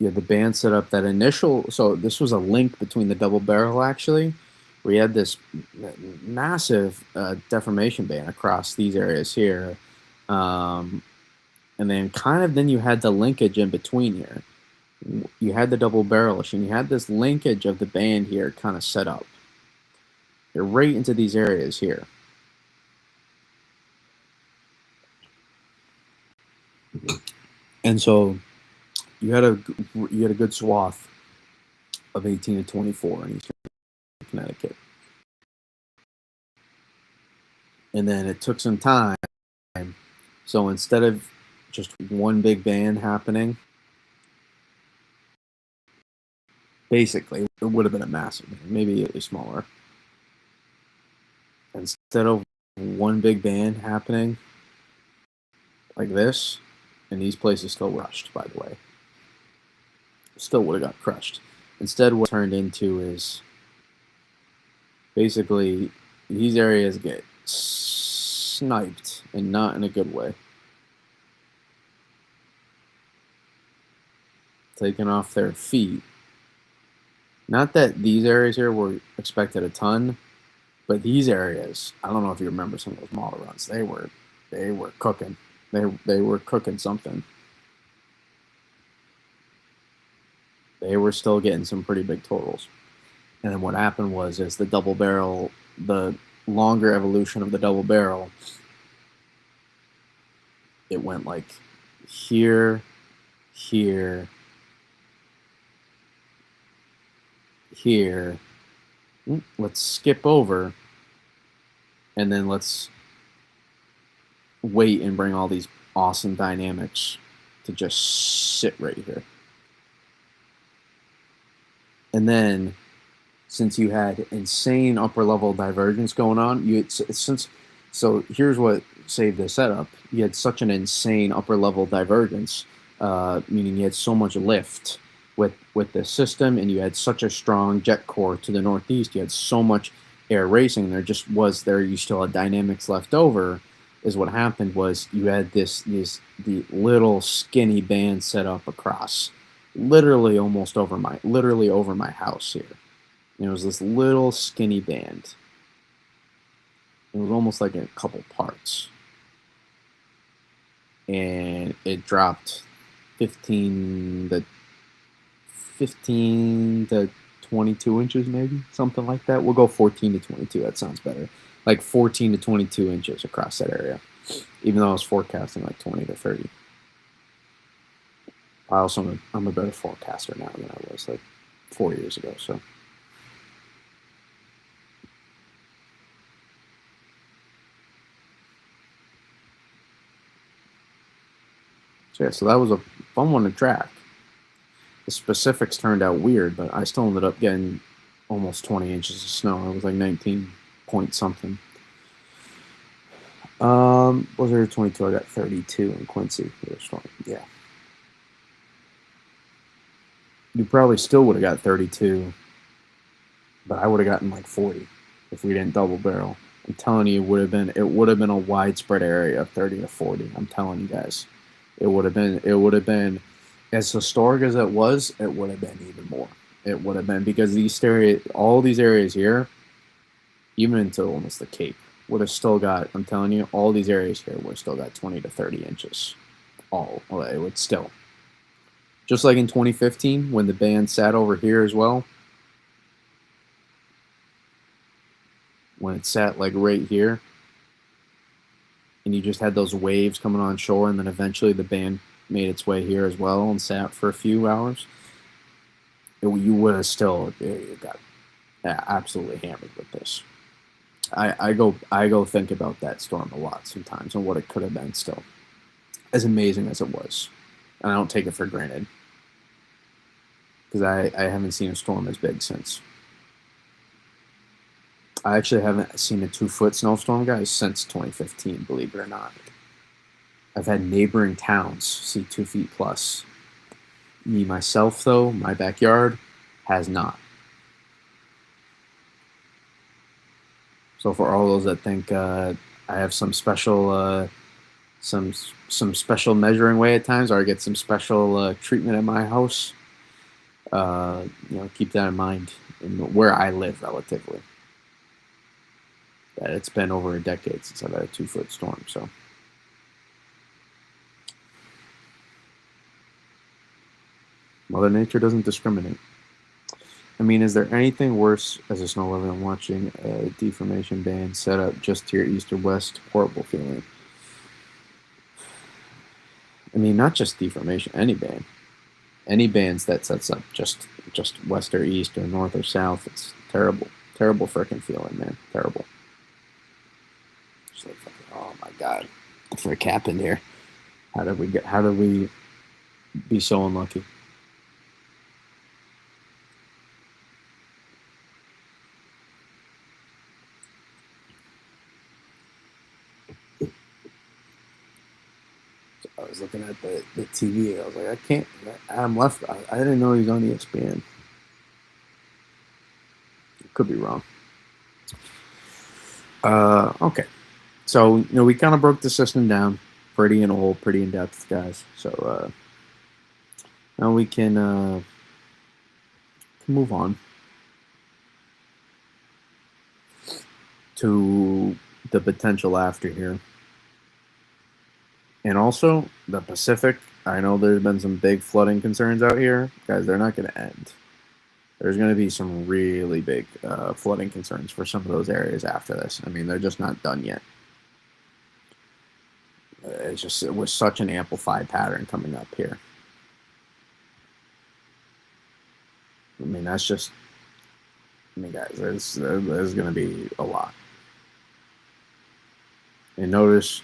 You had the band set up that initial. So this was a link between the double barrel actually. We had this massive deformation band across these areas here, and then you had the linkage in between here. You had the double barrelish, and you had this linkage of the band here kind of set up. You're right into these areas here. And so you had a good swath of 18 to 24 in Eastern Connecticut. And then it took some time. So instead of just one big band happening, basically, it would have been a massive, maybe a smaller. Instead of one big band happening like this, and these places still rushed, by the way, still would have got crushed. Instead, what it turned into is basically these areas get sniped, and not in a good way. Taken off their feet. Not that these areas here were expected a ton, but these areas, I don't know if you remember some of those model runs. They were cooking. They were cooking something. They were still getting some pretty big totals. And then what happened was the double barrel, the longer evolution of the double barrel, it went like here, here, here. Let's skip over, and then let's wait and bring all these awesome dynamics to just sit right here. And then, since you had insane upper level divergence going on, so here's what saved the setup. You had such an insane upper level divergence, meaning you had so much lift with the system, and you had such a strong jet core to the northeast. You had so much air racing. You still had dynamics left over. Is what happened was you had the little skinny band set up across, literally over my house here. And it was this little skinny band. It was almost like a couple parts. And it dropped 15 to 22 inches, maybe, something like that. We'll go 14 to 22. That sounds better. Like 14 to 22 inches across that area, even though I was forecasting like 20 to 30. I'm a better forecaster now than I was like 4 years ago. So yeah, so that was a fun one to track. The specifics turned out weird, but I still ended up getting almost 20 inches of snow. It was like 19 point something. Was there 22? I got 32 in Quincy. Yeah. You probably still would have got 32, but I would have gotten like 40 if we didn't double barrel. I'm telling you, it would have been a widespread area of 30 to 40. I'm telling you guys, it would have been as historic as it was. It would have been even more. It would have been, because all these areas here, even into almost the Cape, would have still got. I'm telling you, all these areas here would have still got 20 to 30 inches. It would still. Just like in 2015, when the band sat over here as well, when it sat like right here, and you just had those waves coming on shore, and then eventually the band made its way here as well and sat for a few hours, you would have still got absolutely hammered with this. I go think about that storm a lot sometimes and what it could have been still, as amazing as it was, and I don't take it for granted, because I haven't seen a storm as big since. I actually haven't seen a 2-foot snowstorm, guys, since 2015, believe it or not. I've had neighboring towns see 2 feet plus. Me, myself, though, my backyard has not. So for all those that think I have some special special measuring way at times, or I get some special treatment at my house, keep that in mind in where I live relatively. That it's been over a decade since I've had a 2-foot storm, so. Mother Nature doesn't discriminate. I mean, is there anything worse as a snow lover than watching a deformation band set up just to your east or west? Horrible feeling. I mean, not just deformation, any band. Any bands that sets up just west or east or north or south, it's terrible. Terrible freaking feeling, man. Terrible. Just like, oh my God. What's for a cap in here? How did we be so unlucky? I was looking at the TV. I was like, I can't. Adam left. I didn't know he was on ESPN. Could be wrong. Okay. So, we kind of broke the system down pretty in depth, guys. So, now we can move on to the potential after here. And also, the Pacific. I know there's been some big flooding concerns out here. Guys, they're not going to end. there's going to be some really big flooding concerns for some of those areas after this. I mean, they're just not done yet. It was such an amplified pattern coming up here. I mean, guys, there's going to be a lot. And notice,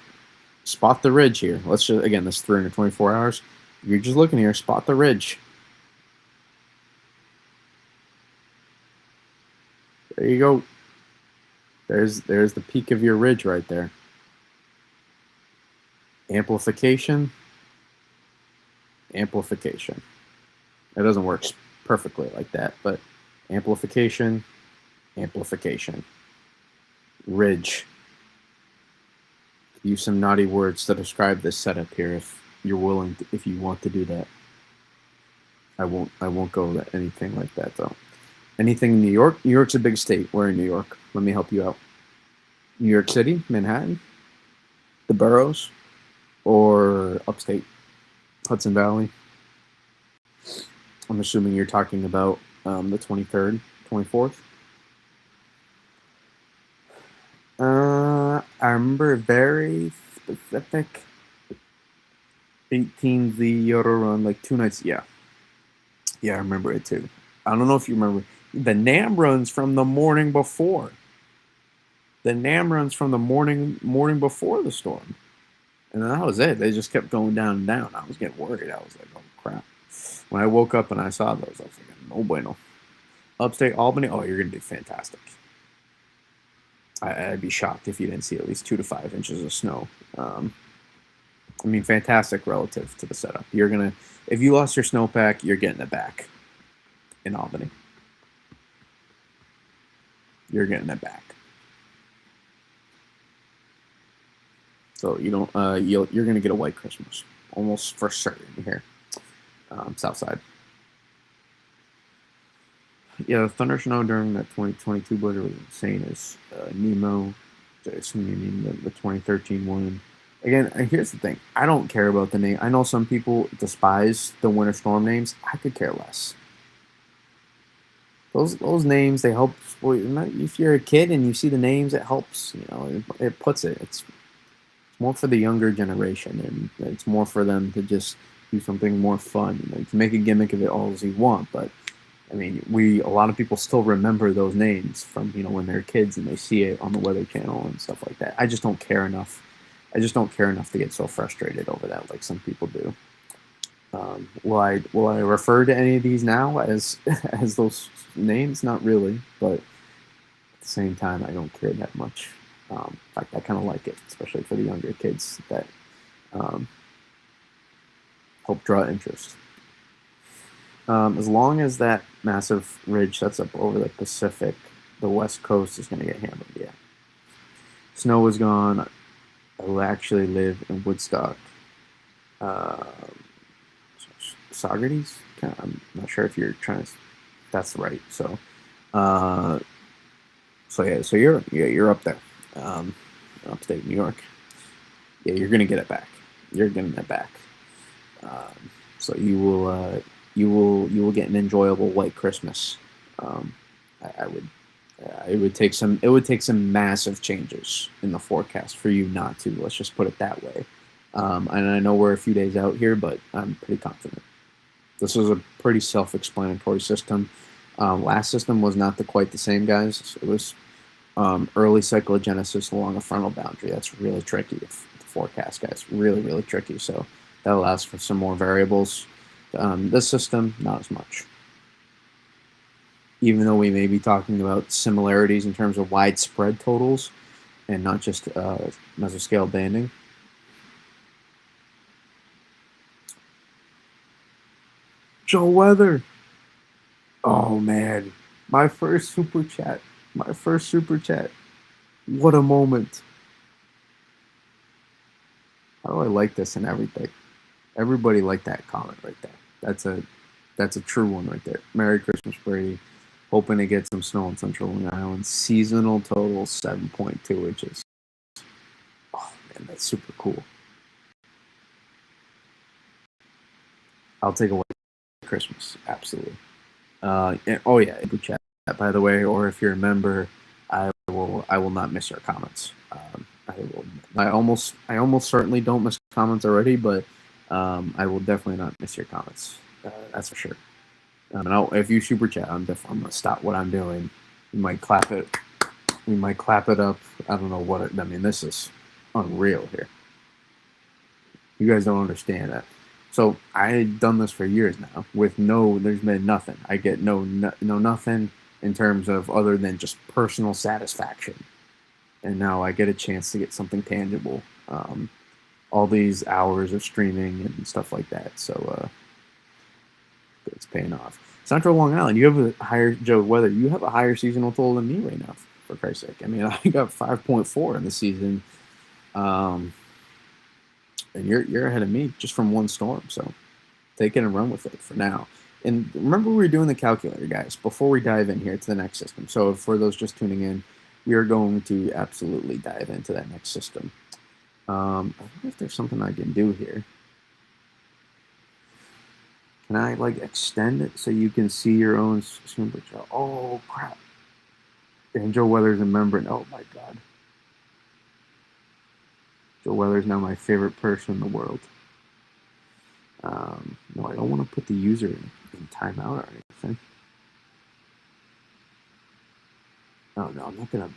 spot the ridge here. Let's just, again, this 324 hours. You're just looking here, spot the ridge. There you go. There's the peak of your ridge right there. Amplification. Amplification. It doesn't work perfectly like that, but amplification, amplification. Ridge. Use some naughty words to describe this setup here if you're willing to, if you want to do that. I won't go anything like that though. Anything in New York? New York's a big state. We're in New York. Let me help you out. New York City, Manhattan, the boroughs, or upstate, Hudson Valley. I'm assuming you're talking about the 23rd, 24th. I remember very specific 18 the Yoda run, like 2 nights. Yeah, I remember it too. I don't know if you remember the NAM runs from the morning before. The NAM runs from the morning before the storm, and then that was it. They just kept going down and down. I was getting worried. I was like, oh crap. When I woke up and I saw those, I was like, no bueno. Upstate Albany, oh, you're gonna do fantastic. I'd be shocked if you didn't see at least 2 to 5 inches of snow. I mean, fantastic relative to the setup. You're gonna, if you lost your snowpack, you're getting it back in Albany. You're getting it back. So you don't, you're gonna get a white Christmas, almost for certain here, south side. Yeah, the thunder snow during that 2022 blizzard was insane. As Nemo, assuming the 2013 one. Again, here's the thing. I don't care about the name. I know some people despise the winter storm names. I could care less. Those names, they help. If you're a kid and you see the names, it helps. You know, it puts it. It's more for the younger generation, and it's more for them to just do something more fun. You know, you can make a gimmick of it all as you want, but I mean, a lot of people still remember those names from, you know, when they're kids and they see it on the Weather Channel and stuff like that. I just don't care enough. I just don't care enough to get so frustrated over that like some people do. Will I refer to any of these now as as those names? Not really, but at the same time, I don't care that much. In fact, I kind of like it, especially for the younger kids that help draw interest. As long as that massive ridge sets up over the Pacific, the West Coast is going to get hammered. Yeah, snow is gone. I will actually live in Woodstock. Saugerties? I'm not sure if you're trying to. That's right. So, so you're up there, upstate New York. Yeah, you're gonna get it back. You're getting it back. So you will get an enjoyable white Christmas. It would take some massive changes in the forecast for you not to. Let's just put it that way. And I know we're a few days out here, but I'm pretty confident. This is a pretty self-explanatory system. Last system was not quite the same, guys. It was early cyclogenesis along a frontal boundary. That's really tricky to forecast, guys. Really, really tricky. So that allows for some more variables. This system, not as much. Even though we may be talking about similarities in terms of widespread totals and not just mesoscale banding. Joe Weather. Oh man, my first super chat. What a moment. How do I like this and everything? Everybody liked that comment right there. That's a true one right there. Merry Christmas, Brady. Hoping to get some snow on Central Long Island. Seasonal total 7.2 inches. Oh man, that's super cool. I'll take a white Christmas, absolutely. Oh yeah, group chat by the way, or if you're a member, I will not miss your comments. I will. I almost certainly don't miss comments already, but I will definitely not miss your comments. That's for sure. And if you super chat, I'm gonna stop what I'm doing. We might clap it. We might clap it up. I don't know what it. I mean, this is unreal here. You guys don't understand that. So I've done this for years now with there's been nothing. I get no nothing in terms of other than just personal satisfaction. And now I get a chance to get something tangible. All these hours of streaming and stuff like that. So it's paying off. Central Long Island, you have a higher Joe Weather. You have a higher seasonal total than me right now. For Christ's sake, I mean, I got 5.4 in the season. And you're ahead of me just from one storm. So take it and run with it for now. And remember, we were doing the calculator, guys, before we dive in here to the next system. So for those just tuning in, we are going to absolutely dive into that next system. I wonder if there's something I can do here. Can I like extend it so you can see your own super chart? Oh crap! And Joe Weather's a member. Oh my god. Joe Weather is now my favorite person in the world. No, I don't want to put the user in timeout or anything. Oh no, I'm not gonna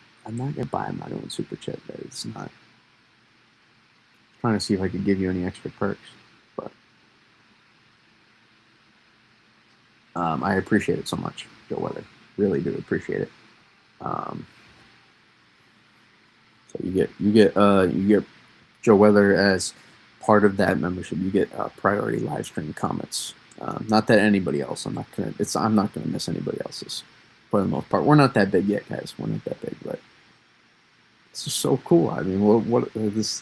buy my own super chat. But it's not. I'm trying to see if I could give you any extra perks, but I appreciate it so much, Joe Weather. Really do appreciate it. So you get Joe Weather as part of that membership. You get priority live stream comments. Not that anybody else. I'm not gonna miss anybody else's for the most part. We're not that big yet, guys. We're not that big, but it's just so cool. I mean, what this?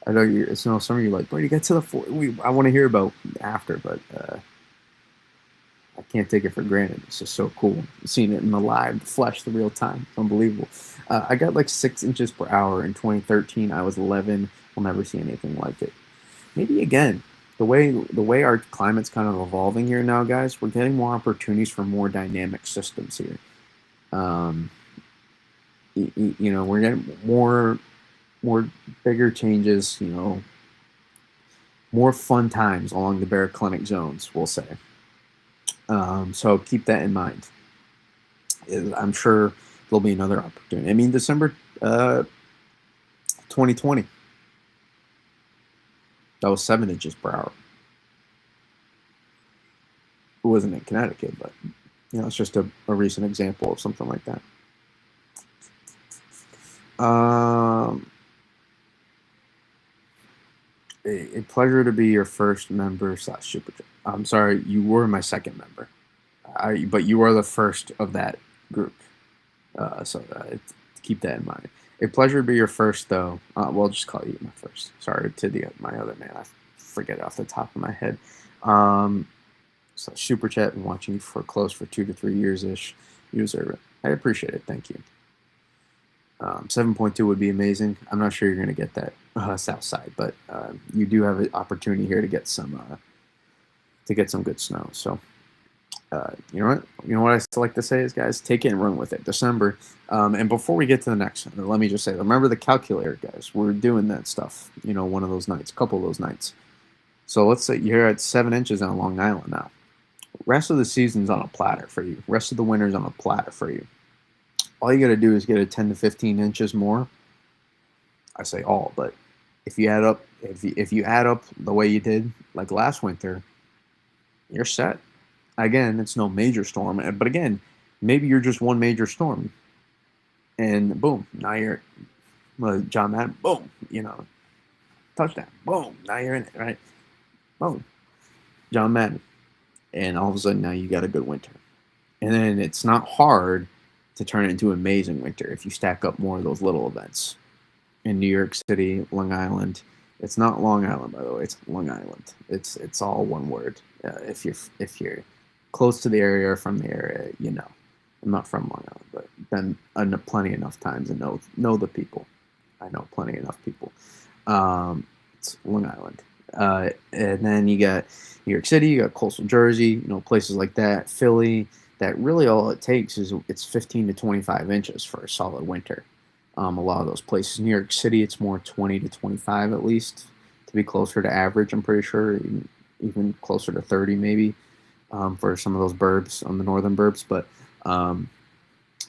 I know it's no some of you like, where do you get to the four? I want to hear about after, but I can't take it for granted. It's just so cool. Seeing it in the live, the flesh, the real time. It's unbelievable. I got like 6 inches per hour in 2013. I was 11. We'll never see anything like it. Maybe again, the way our climate's kind of evolving here now, guys, we're getting more opportunities for more dynamic systems here. We're getting more bigger changes. More fun times along the baroclinic zones, we'll say. So keep that in mind. I'm sure there'll be another opportunity. I mean, December 2020, that was 7 inches per hour. It wasn't in Connecticut, but it's just a recent example of something like that. A pleasure to be your first member / super chat. I'm sorry, you were my second member, but you are the first of that group. So keep that in mind. A pleasure to be your first, though. We'll just call you my first. Sorry to my other man. I forget it off the top of my head. So super chat and watching for 2 to 3 years ish. You deserve it. I appreciate it. Thank you. 7.2 would be amazing. I'm not sure you're going to get that south side, but you do have an opportunity here to get some good snow. So you know what I still like to say is, guys, take it and run with it. December. And before we get to the next one, let me just say, remember the calculator, guys. We're doing that stuff. One of those nights, a couple of those nights. So let's say you're at 7 inches on Long Island now. Rest of the season's on a platter for you. Rest of the winter's on a platter for you. All you got to do is get a 10 to 15 inches more. I say all, but if you add up, if you add up the way you did like last winter, you're set. Again, it's no major storm, but again, maybe you're just one major storm, and boom, now you're John Madden. Boom, touchdown. Boom, now you're in it, right? Boom, John Madden, and all of a sudden now you got a good winter, and then it's not hard to turn it into an amazing winter if you stack up more of those little events. In New York City, Long Island. It's not Long Island, by the way. It's Long Island. It's all one word. If you're close to the area or from the area, I'm not from Long Island, but been plenty enough times and know the people. I know plenty enough people. It's Long Island. And then you got New York City, you got coastal Jersey, places like that, Philly. That really all it takes is it's 15 to 25 inches for a solid winter. A lot of those places, New York City, it's more 20 to 25 at least to be closer to average. I'm pretty sure even closer to 30 maybe for some of those burbs on the northern burbs. But um,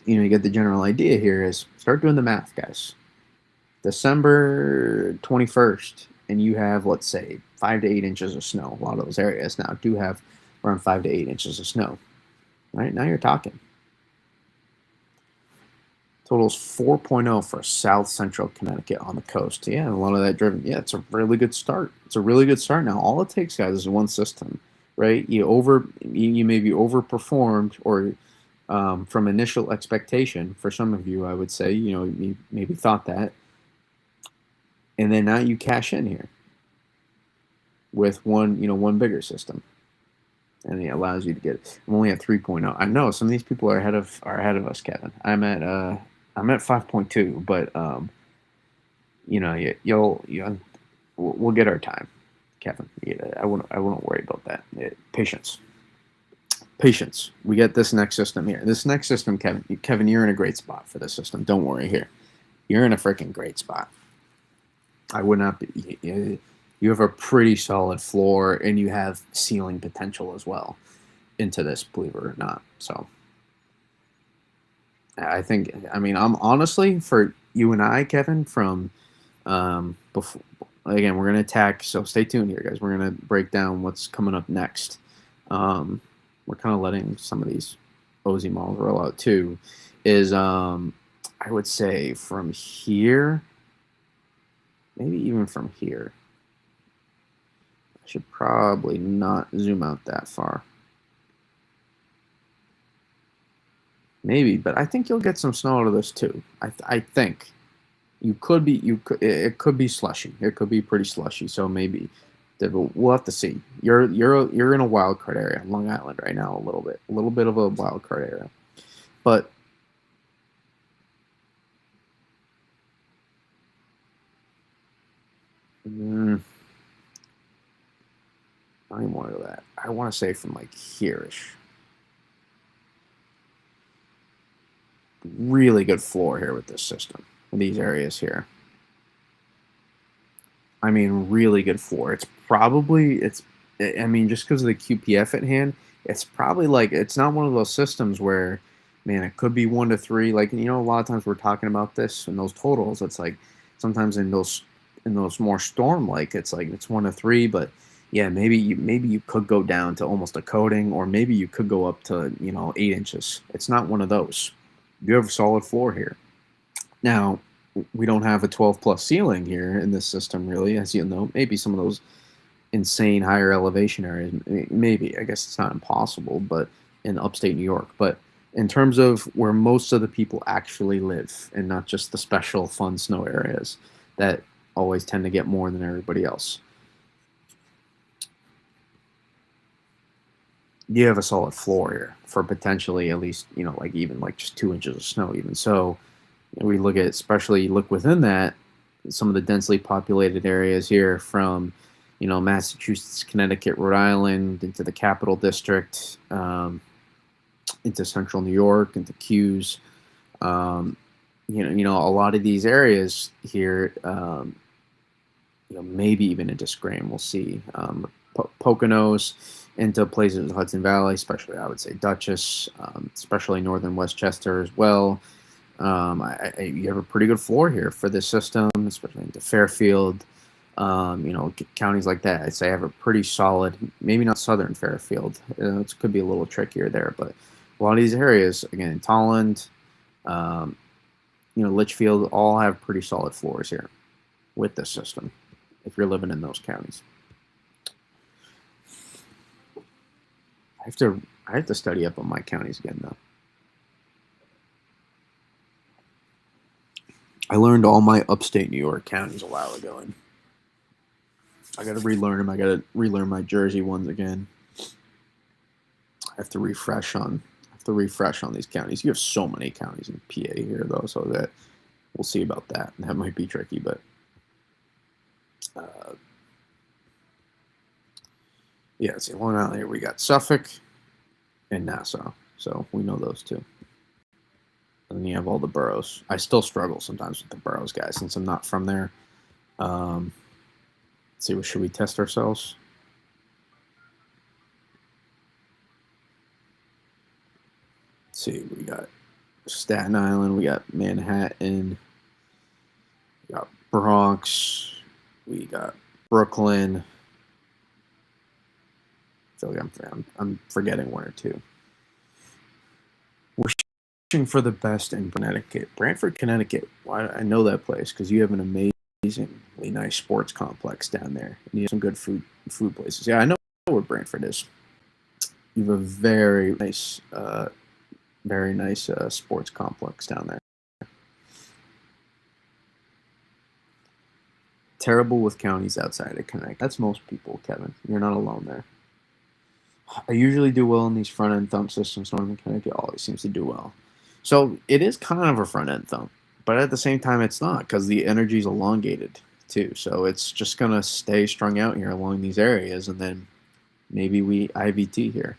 you get the general idea here is start doing the math, guys. December 21st, and you have, let's say, 5 to 8 inches of snow. A lot of those areas now do have around 5 to 8 inches of snow. Right now, you're talking. Totals 4.0 for South Central Connecticut on the coast. Yeah, a lot of that driven. Yeah, it's a really good start. It's a really good start. Now, all it takes, guys, is one system, right? You maybe overperformed or from initial expectation. For some of you, I would say, you maybe thought that, and then now you cash in here with one bigger system, and it allows you to get it. I'm only at 3.0. I know some of these people are ahead of us, Kevin. I'm at 5.2, but we'll get our time, Kevin. Yeah, I wouldn't worry about that. Patience. We get this next system here. This next system, Kevin, you're in a great spot for this system. Don't worry here. You're in a freaking great spot. I would not be. You have a pretty solid floor, and you have ceiling potential as well into this, believe it or not. So I'm honestly, for you and I, Kevin, from before. Again, we're gonna attack. So stay tuned here, guys. We're gonna break down what's coming up next. We're kind of letting some of these OZ models roll out too. Is I would say from here, maybe even from here. I should probably not zoom out that far. Maybe, but I think you'll get some snow out of this too. I think it could be slushy. It could be pretty slushy. So maybe we'll have to see. You're in a wild card area, Long Island right now, a little bit of a wild card area, but I don't want to do that. I want to say from like here-ish. Really good floor here with this system. These areas here. I mean, really good floor. It's just because of the QPF at hand, it's probably like, it's not one of those systems where, man, it could be 1 to 3. Like, a lot of times we're talking about this and those totals. It's like sometimes in those more storm, like it's 1 to 3, but yeah, maybe you could go down to almost a coating, or maybe you could go up to 8 inches. It's not one of those. You have a solid floor here. Now, we don't have a 12 plus ceiling here in this system, really, as you know. Maybe some of those insane higher elevation areas, maybe. I guess it's not impossible, but in upstate New York. But in terms of where most of the people actually live, and not just the special fun snow areas that always tend to get more than everybody else, you have a solid floor here for potentially at least, like even like just 2 inches of snow. Even so, we look at, especially look within that, some of the densely populated areas here from, Massachusetts, Connecticut, Rhode Island, into the Capital District, into Central New York, into Q's. A lot of these areas here, maybe even into Scranton, we'll see. Poconos, into places in Hudson Valley, especially I would say Dutchess, especially northern Westchester as well. You have a pretty good floor here for this system, especially into Fairfield, counties like that. I'd say I have a pretty solid, maybe not southern Fairfield. It could be a little trickier there, but a lot of these areas, again, Tolland, Litchfield, all have pretty solid floors here with this system if you're living in those counties. I have to study up on my counties again, though. I learned all my upstate New York counties a while ago, and I got to relearn them. I got to relearn my Jersey ones again. I have to refresh on these counties. You have so many counties in PA here, though, so that we'll see about that. That might be tricky, but Yeah, see, Long Island here we got Suffolk and Nassau, so we know those two. And then you have all the boroughs. I still struggle sometimes with the boroughs, guys, since I'm not from there. Let's see, what should we test ourselves? Let's see, we got Staten Island, we got Manhattan, we got Bronx, we got Brooklyn. I feel like I'm forgetting one or two. We're searching for the best in Connecticut. Brantford, Connecticut. Why I know that place because you have an amazingly nice sports complex down there, and you have some good food places. Yeah, I know where Brantford is. You have a very nice sports complex down there. Terrible with counties outside of Connecticut. That's most people, Kevin. You're not alone there. I usually do well in these front end thump systems. Northern Connecticut always seems to do well. So it is kind of a front end thump, but at the same time, it's not because the energy is elongated too. So it's just going to stay strung out here along these areas, and then maybe we IVT here.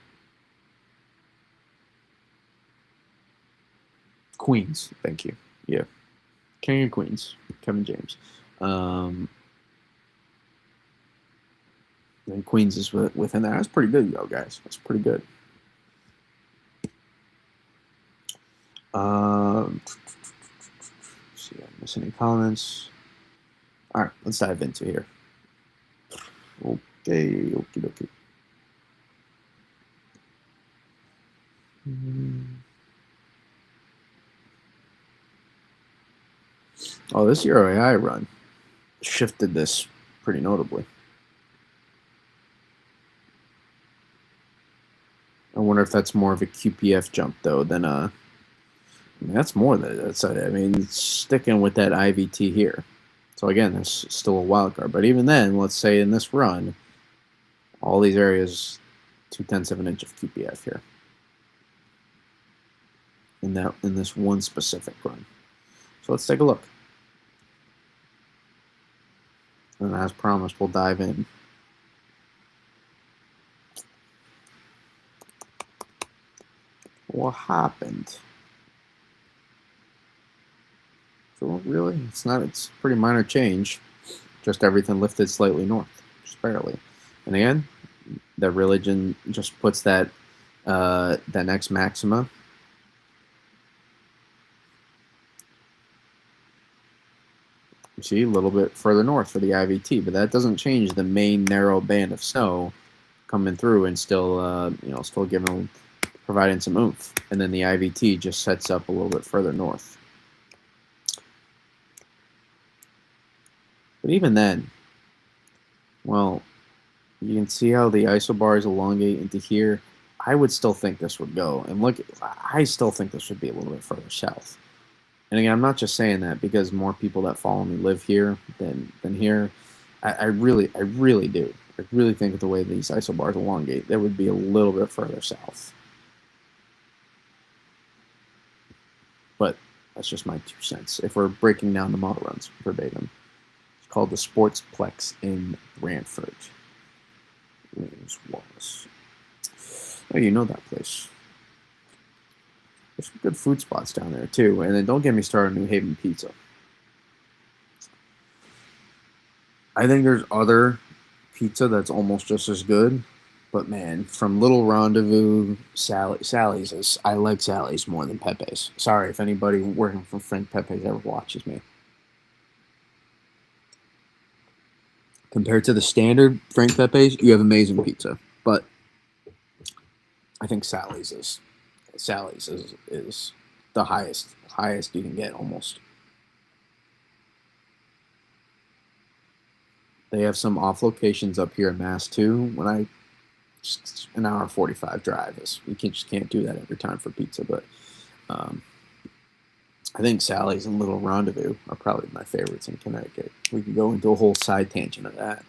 Queens, thank you. Yeah. King of Queens, Kevin James. And Queens is within there. That's pretty good, though, guys. That's pretty good. See, I miss any comments? All right, let's dive into here. Okay, okie dokie. Oh, this Euro AI run shifted this pretty notably. I wonder if that's more of a QPF jump though than I mean, that's more than that's. I mean, it's sticking with that IVT here. So again, there's still a wild card. But even then, let's say in this run, all these areas, 2/10 of an inch of QPF here. In this one specific run. So let's take a look. And as promised, we'll dive in. What happened? So really, it's a pretty minor change. Just everything lifted slightly north, just barely. And again, the religion just puts that next maxima. You see, a little bit further north for the IVT, but that doesn't change the main narrow band of snow coming through and still, still providing some oomph. And then the IVT just sets up a little bit further north. But even then, well, you can see how the isobars elongate into here. I would still think this would go. And look, I still think this would be a little bit further south. And again, I'm not just saying that because more people that follow me live here than here. I really do. I really think with the way these isobars elongate, that would be a little bit further south. But that's just my 2 cents. If we're breaking down the model runs verbatim, it's called the Sportsplex in Brantford. Williams Wallace. Oh, you know that place. There's some good food spots down there too. And then don't get me started on New Haven Pizza. I think there's other pizza that's almost just as good. But man, from Little Rendezvous, Sally's I like Sally's more than Pepe's. Sorry if anybody working for Frank Pepe's ever watches me. Compared to the standard Frank Pepe's, you have amazing pizza. But I think Sally's is the highest you can get almost. They have some off locations up here in Mass too. When I just an hour 45 drive is you just can't do that every time for pizza. But I think Sally's and Little Rendezvous are probably my favorites in Connecticut. We could go into a whole side tangent of that.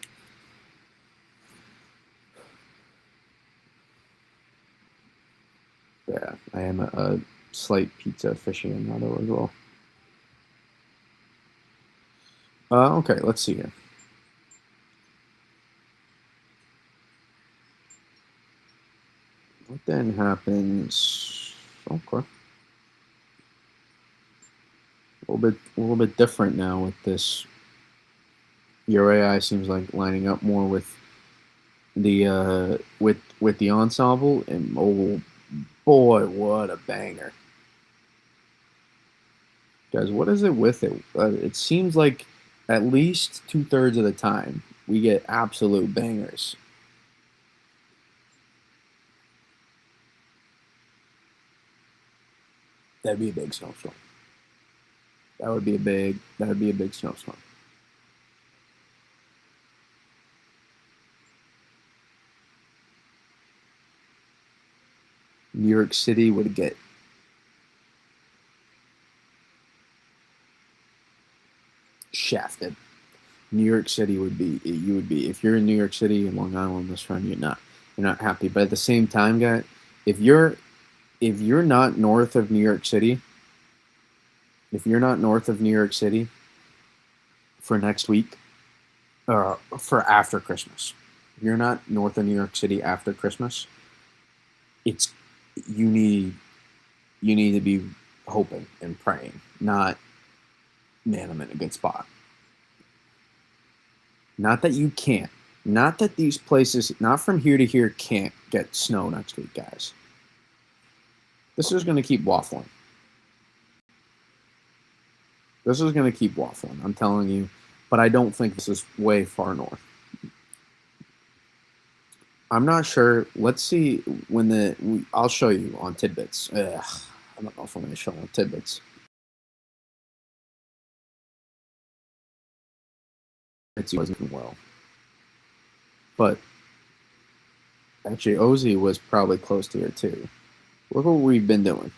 Yeah, I am a slight pizza aficionado as well. Okay, let's see here. happens. Okay. A little bit different now with this. Your AI seems like lining up more with the ensemble, and oh boy, what a banger, guys! What is it with it? It seems like at least 2/3 of the time we get absolute bangers. That'd be a big snowstorm. That would be a big snowstorm. New York City would get shafted. New York City would be you would be if you're in New York City and Long Island this run, you're not happy. But at the same time, guy, if you're if you're not north of New York City, if you're not north of New York City for next week, or for after Christmas, if you're not north of New York City after Christmas, it's you need you need to be hoping and praying, not man, I'm in a good spot. Not that you can't. Not that these places, not from here to here, can't get snow next week, guys. This is going to keep waffling. This is going to keep waffling. I'm telling you. But I don't think this is way far north. I'm not sure. Let's see when I'll show you on tidbits. I don't know if I'm going to show on tidbits. It wasn't well. But actually, Ozzy was probably close to here too. Look what we've been doing.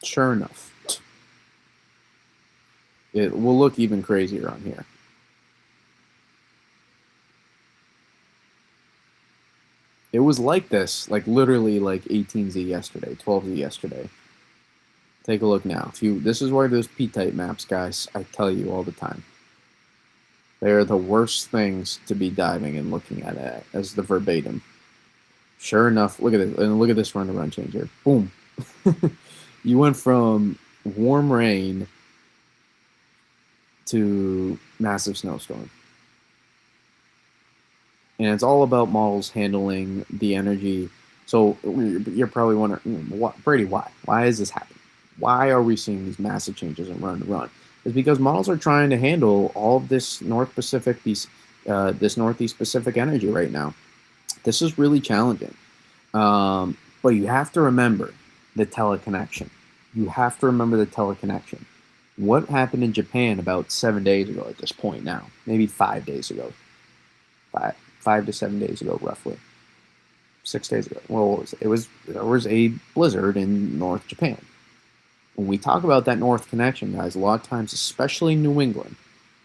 Sure enough, it will look even crazier on here. It was like this, like literally like 18Z yesterday, 12Z yesterday. Take a look now. This is why those P-type maps, guys, I tell you all the time. They are the worst things to be diving and looking at it as the verbatim. Sure enough, look at it, and look at this run-to-run changer. Boom. You went from warm rain to massive snowstorm. And it's all about models handling the energy. So you're probably wondering, Brady, why? Why is this happening? Why are we seeing these massive changes in run to run? It's because models are trying to handle all of this North Pacific, this Northeast Pacific energy right now. This is really challenging. But you have to remember the teleconnection. You have to remember the teleconnection. What happened in Japan about 7 days ago at this point now? Maybe 5 days ago. 5 to 7 days ago, roughly. 6 days ago. Well, there was a blizzard in North Japan. When we talk about that North connection, guys, a lot of times, especially New England,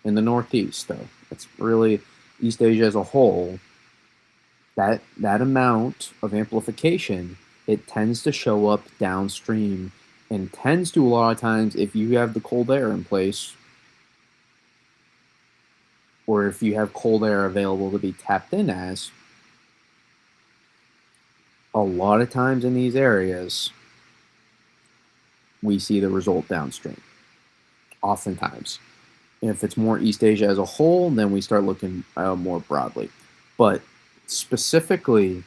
in the Northeast, though, it's really East Asia as a whole, that amount of amplification, it tends to show up downstream and tends to, a lot of times, if you have the cold air in place, or if you have cold air available to be tapped in as, a lot of times in these areas, we see the result downstream. Oftentimes. If it's more East Asia as a whole, then we start looking more broadly. But specifically,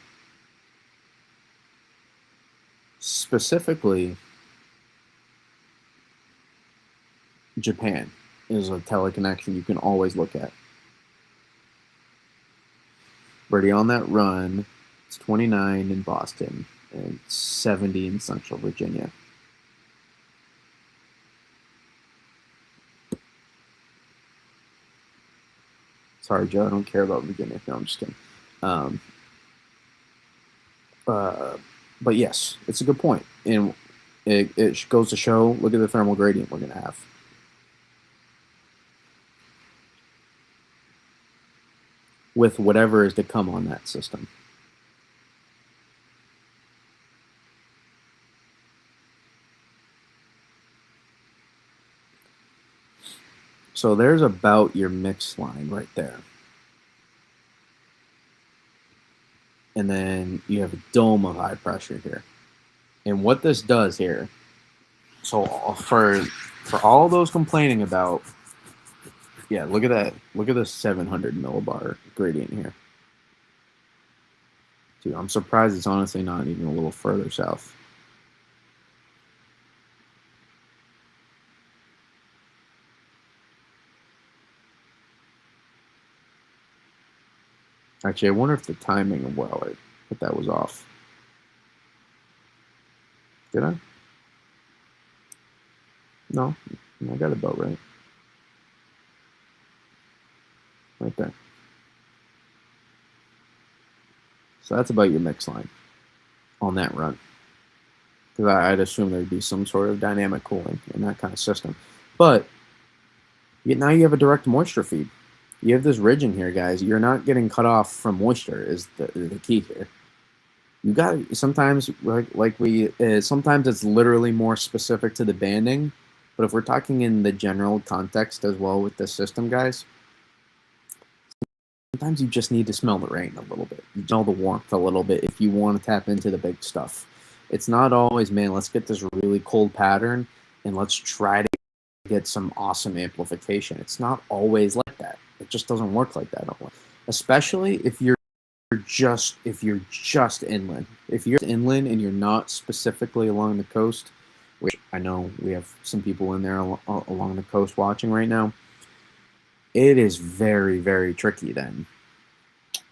Japan is a teleconnection you can always look at. Already on that run, it's 29 in Boston and 70 in Central Virginia. Sorry, Joe, I don't care about Virginia. No, I'm just kidding. But yes, it's a good point. And it goes to show, look at the thermal gradient we're going to have. With whatever is to come on that system. So there's about your mix line right there. and then you have a dome of high pressure here. And what this does here, so for all those complaining about, yeah, look at that. Look at this 700 millibar gradient here. Dude, I'm surprised it's honestly not even a little further south. Actually, I wonder if the timing of if that was off. Did I? No, I got it about right. Right there. So that's about your mix line on that run. Because I'd assume there'd be some sort of dynamic cooling in that kind of system. But now you have a direct moisture feed. You have this ridge in here, guys. You're not getting cut off from moisture is the key here. You got sometimes sometimes it's literally more specific to the banding, but if we're talking in the general context as well with this system, guys, sometimes you just need to smell the rain a little bit. You smell the warmth a little bit if you want to tap into the big stuff. It's not always, man, let's get this really cold pattern and let's try to get some awesome amplification. It's not always like that. It just doesn't work like that, especially if you're just inland. If you're inland and you're not specifically along the coast, which I know we have some people in there along the coast watching right now, it is very, very tricky then,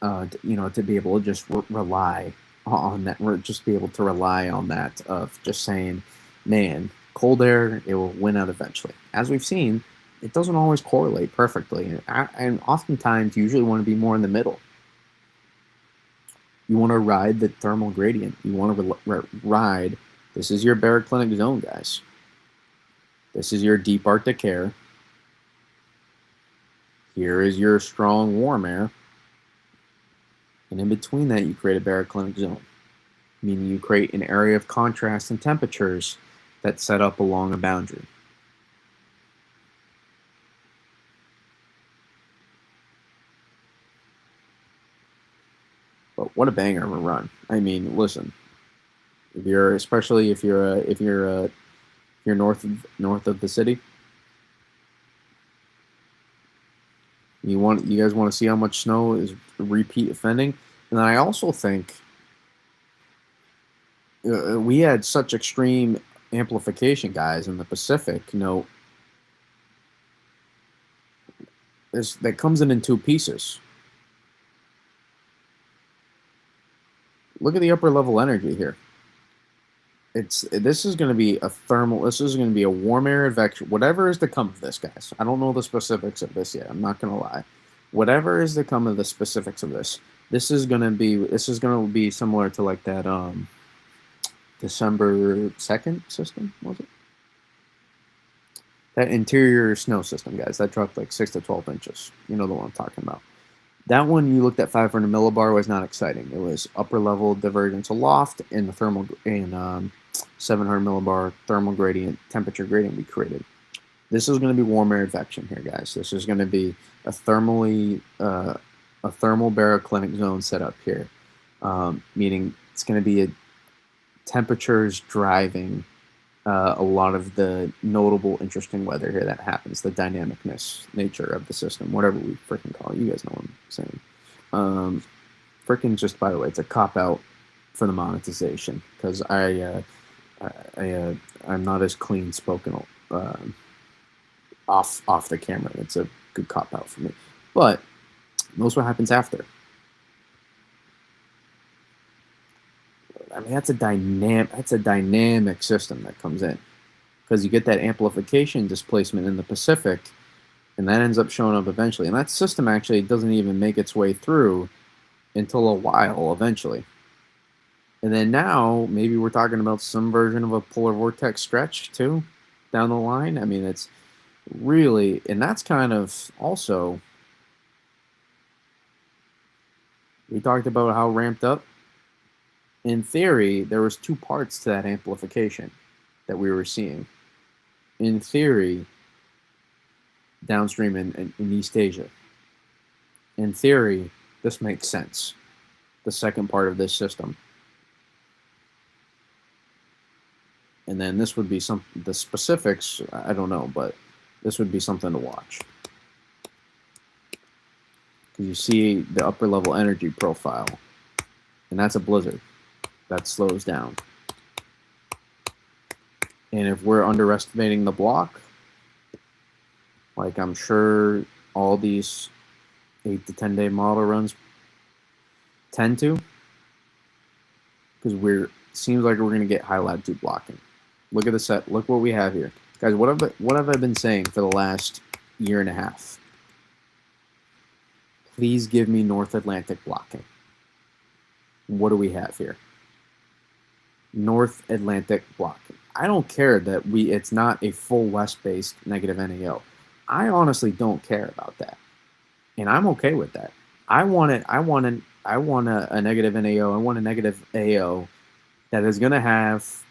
to be able to just rely on that, just be able to rely on that of just saying, man, cold air, it will win out eventually. As we've seen, it doesn't always correlate perfectly, and oftentimes you usually want to be more in the middle. You want to ride the thermal gradient. You want to ride, this is your baroclinic zone, guys. This is your deep Arctic air. Here is your strong warm air. And in between that, you create a baroclinic zone, meaning you create an area of contrast in temperatures that set up along a boundary. But what a banger of a run! I mean, listen, especially if you're north of the city, you guys want to see how much snow is repeat offending. And then I also think we had such extreme amplification, guys, in the Pacific. That comes in two pieces. Look at the upper level energy here. This is going to be a thermal. This is going to be a warm air advection. Whatever is to come of this, guys. I don't know the specifics of this yet. I'm not going to lie. Whatever is to come of the specifics of this, this is going to be similar to like that December 2nd system, was it? That interior snow system, guys. That dropped like 6 to 12 inches. You know the one I'm talking about. That one you looked at 500 millibar was not exciting. It was upper level divergence aloft in the 700 millibar thermal gradient, temperature gradient we created. This is going to be warm air advection here, guys. This is going to be a thermal baroclinic zone set up here, meaning it's going to be temperatures driving a lot of the notable, interesting weather here that happens, the dynamicness nature of the system, whatever we freaking call it. You guys know what I'm saying. Freaking just, by the way, it's a cop-out for the monetization, because I'm not as clean-spoken off the camera. It's a good cop-out for me. But notice what happens after. I mean, that's a dynamic system that comes in, because you get that amplification displacement in the Pacific, and that ends up showing up eventually. And that system actually doesn't even make its way through until a while eventually. And then now maybe we're talking about some version of a polar vortex stretch too down the line. I mean, it's really, and that's kind of also, we talked about how ramped up. In theory, there was two parts to that amplification that we were seeing. In theory, downstream in East Asia. In theory, this makes sense. the second part of this system. And then this would be the specifics, I don't know, but this would be something to watch. You see the upper level energy profile, and that's a blizzard. That slows down. And if we're underestimating the block, like I'm sure all these 8 to 10 day model runs tend to, because seems like we're going to get high latitude blocking. Look at the set. Look what we have here, guys. What have I been saying for the last year and a half? Please give me North Atlantic blocking. What do we have here? North Atlantic blocking. I don't care that it's not a full west-based negative NAO. I honestly don't care about that, and I'm okay with that. I want a negative NAO. I want a negative AO that is going to have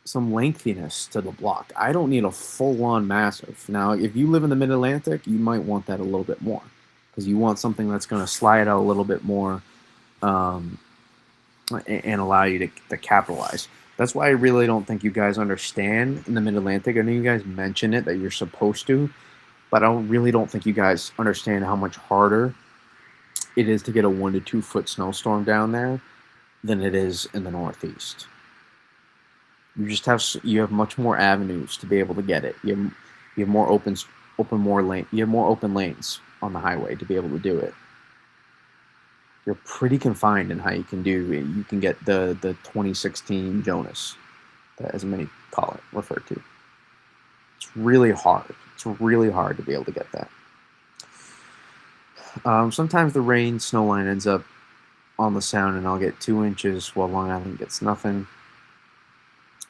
some lengthiness to the block. I don't need a full-on massive. Now, if you live in the Mid-Atlantic, you might want that a little bit more, because you want something that's going to slide out a little bit more and allow you to capitalize. That's why I really don't think you guys understand in the Mid-Atlantic. I know you guys mention it, that you're supposed to, but I really don't think you guys understand how much harder it is to get a 1 to 2 foot snowstorm down there than it is in the Northeast. You have much more avenues to be able to get it. You have more open lanes on the highway to be able to do it. You're pretty confined in how you can do it. You can get the 2016 Jonas, as many refer to. It's really hard. It's really hard to be able to get that. Sometimes the rain snow line ends up on the Sound, and I'll get 2 inches while Long Island gets nothing.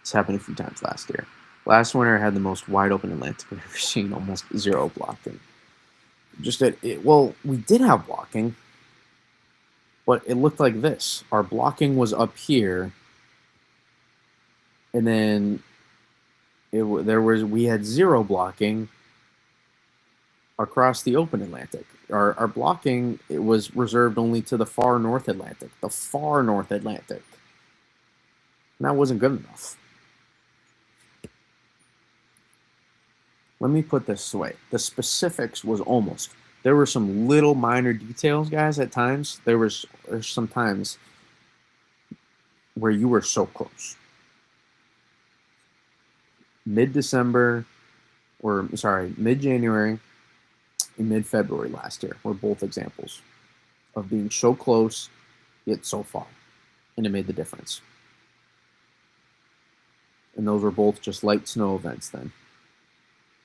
It's happened a few times last year. Last winter, I had the most wide open Atlantic I've ever seen, almost zero blocking. We did have blocking, but it looked like this. Our blocking was up here, and then we had zero blocking across the open Atlantic. Our blocking, it was reserved only to the far North Atlantic. The far North Atlantic. And that wasn't good enough. Let me put this away. The specifics was almost. There were some little minor details, guys, at times. There's some times where you were so close. Mid-January and mid-February last year were both examples of being so close, yet so far. And it made the difference. And those were both just light snow events then.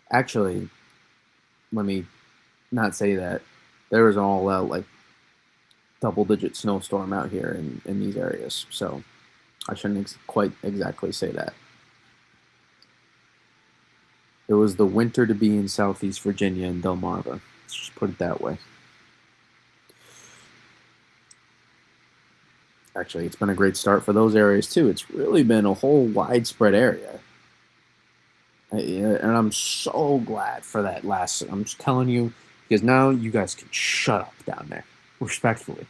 Actually, let me not say that. There was an all-out, like, double-digit snowstorm out here in these areas. So I shouldn't quite exactly say that. It was the winter to be in Southeast Virginia and Delmarva. Let's just put it that way. Actually, it's been a great start for those areas, too. It's really been a whole widespread area. And I'm so glad for that last. I'm just telling you, because now you guys can shut up down there, respectfully.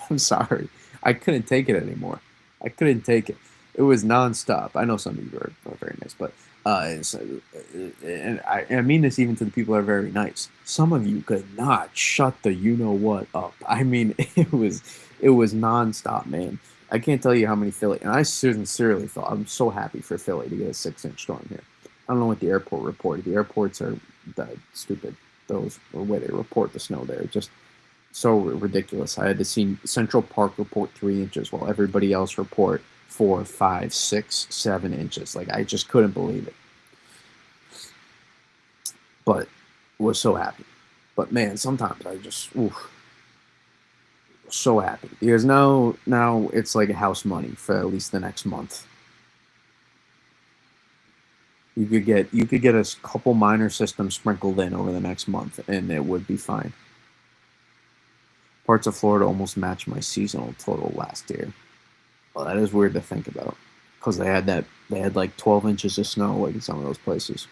I'm sorry. I couldn't take it anymore. I couldn't take it. It was nonstop. I know some of you are very nice, but and I mean this even to the people that are very nice. Some of you could not shut the you-know-what up. I mean, it was nonstop, man. I can't tell you how many Philly, and I sincerely thought, I'm so happy for Philly to get a 6-inch storm here. I don't know what the airport reported. The airports are stupid. Those the way they report the snow there, just so ridiculous. I had to see Central Park report 3 inches while everybody else report 4, 5, 6, 7 inches. Like, I just couldn't believe it. But was so happy. But man, sometimes I just so happy, because now it's like house money for at least the next month. You could get a couple minor systems sprinkled in over the next month, and it would be fine. Parts of Florida almost matched my seasonal total last year. Well, that is weird to think about, because they had like 12 inches of snow, like in some of those places.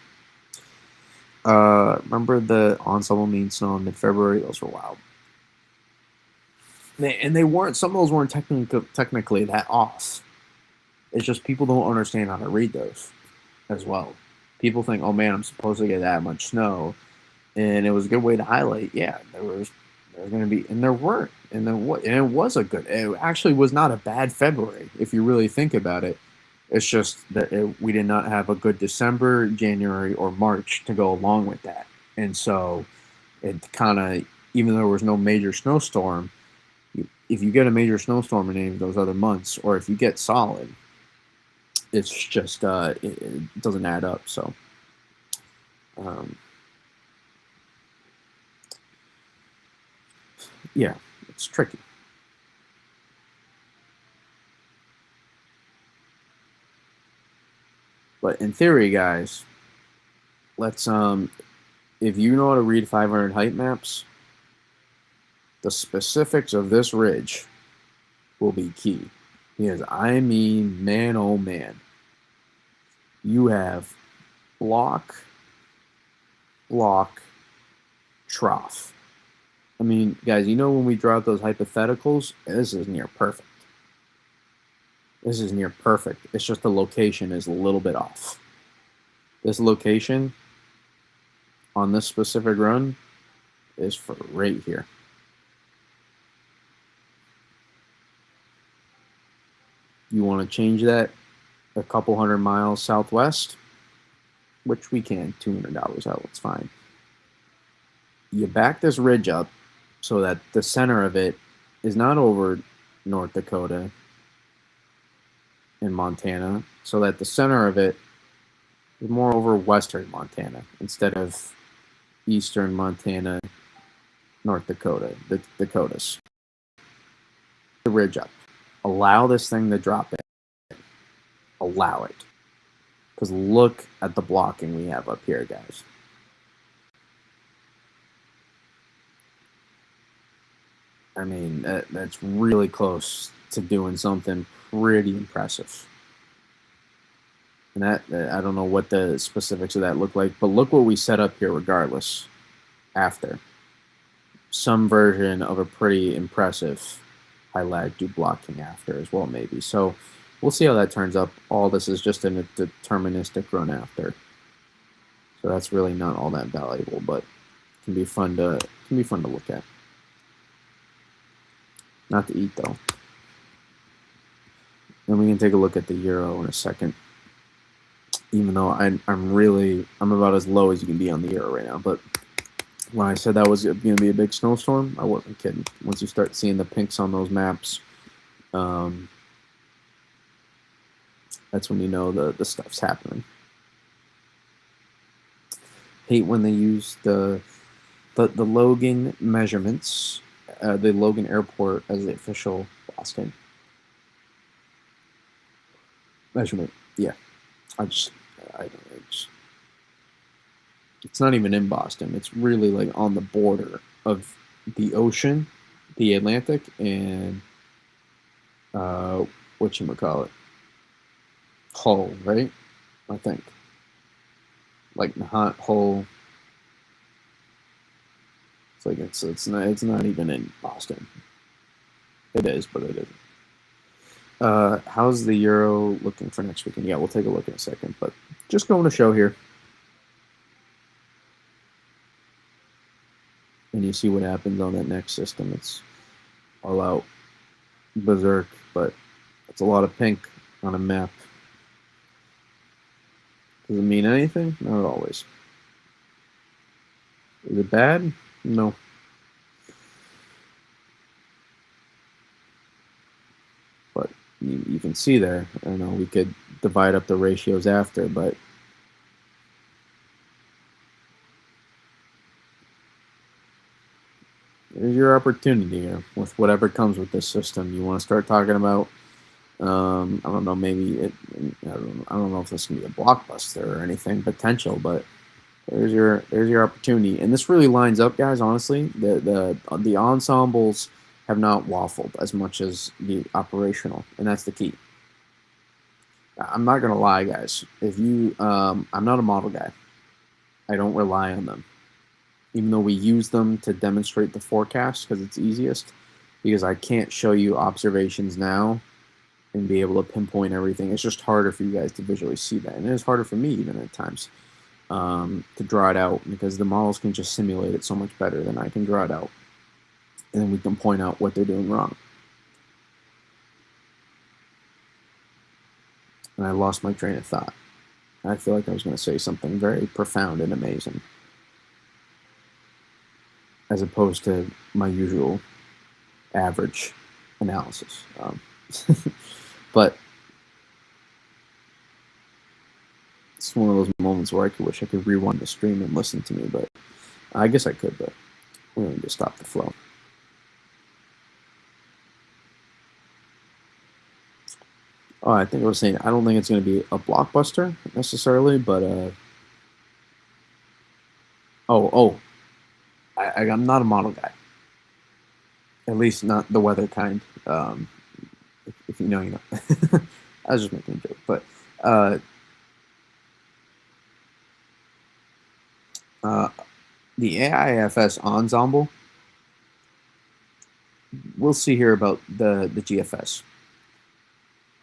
Remember the ensemble mean snow in mid-February? Those were wild. And they weren't. Some of those weren't technically that off. It's just people don't understand how to read those as well. People think, oh man, I'm supposed to get that much snow, and it was a good way to highlight. Yeah, there was going to be, and there weren't, and then what? And it was a good. It actually was not a bad February if you really think about it. It's just that we did not have a good December, January, or March to go along with that, and so it kind of, even though there was no major snowstorm, if you get a major snowstorm in any of those other months, or if you get solid, it's just it doesn't add up. So. Um, yeah, it's tricky. But in theory, guys, let's if you know how to read 500 height maps, the specifics of this ridge will be key. Because I mean, man, oh man, you have block, block, trough. I mean, guys, you know when we draw out those hypotheticals, this is near perfect. This is near perfect. It's just the location is a little bit off. This location on this specific run is for right here. You want to change that a couple hundred miles southwest, which we can, $200 out, it's fine. You back this ridge up so that the center of it is not over North Dakota and Montana, so that the center of it is more over western Montana instead of eastern Montana, North Dakota, the Dakotas. The ridge up. Allow this thing to drop in. Allow it. Because look at the blocking we have up here, guys. I mean, that's really close to doing something pretty impressive. And that, I don't know what the specifics of that look like, but look what we set up here regardless after. Some version of a pretty impressive high latitude blocking after as well, maybe. So we'll see how that turns up. All this is just a deterministic run after. So that's really not all that valuable, but can be fun to look at. Not to eat though. Then we can take a look at the euro in a second. Even though I'm about as low as you can be on the euro right now, but when I said that was going to be a big snowstorm, I wasn't kidding. Once you start seeing the pinks on those maps, that's when you know the stuff's happening. Hate when they use the Logan measurements, the Logan Airport as the official Boston measurement. Yeah, I don't know. It's not even in Boston. It's really like on the border of the ocean, the Atlantic, and whatchamacallit, Hull, right? I think. Like Hull. It's like it's not even in Boston. It is, but it isn't. How's the euro looking for next weekend? Yeah, we'll take a look in a second, but just going to show here. And you see what happens on that next system. It's all out berserk, but it's a lot of pink on a map. Does it mean anything? Not always. Is it bad? No. But you can see there, I know we could divide up the ratios after, but there's your opportunity here with whatever comes with this system. You want to start talking about, I don't know, maybe I don't know if this can be a blockbuster or anything potential, but there's your opportunity. And this really lines up, guys. Honestly, the ensembles have not waffled as much as the operational, and that's the key. I'm not gonna lie, guys. If you, I'm not a model guy. I don't rely on them. Even though we use them to demonstrate the forecast because it's easiest, because I can't show you observations now and be able to pinpoint everything. It's just harder for you guys to visually see that. And it is harder for me even at times to draw it out because the models can just simulate it so much better than I can draw it out. And then we can point out what they're doing wrong. And I lost my train of thought. I feel like I was going to say something very profound and amazing, as opposed to my usual average analysis. But it's one of those moments where I wish I could rewind the stream and listen to me, but I guess I could, but we don't need to stop the flow. Oh, I think I was saying I don't think it's going to be a blockbuster necessarily, but I'm not a model guy. At least not the weather kind. If you know, you know. I was just making a joke, but the AIFS ensemble, we'll see here about the GFS,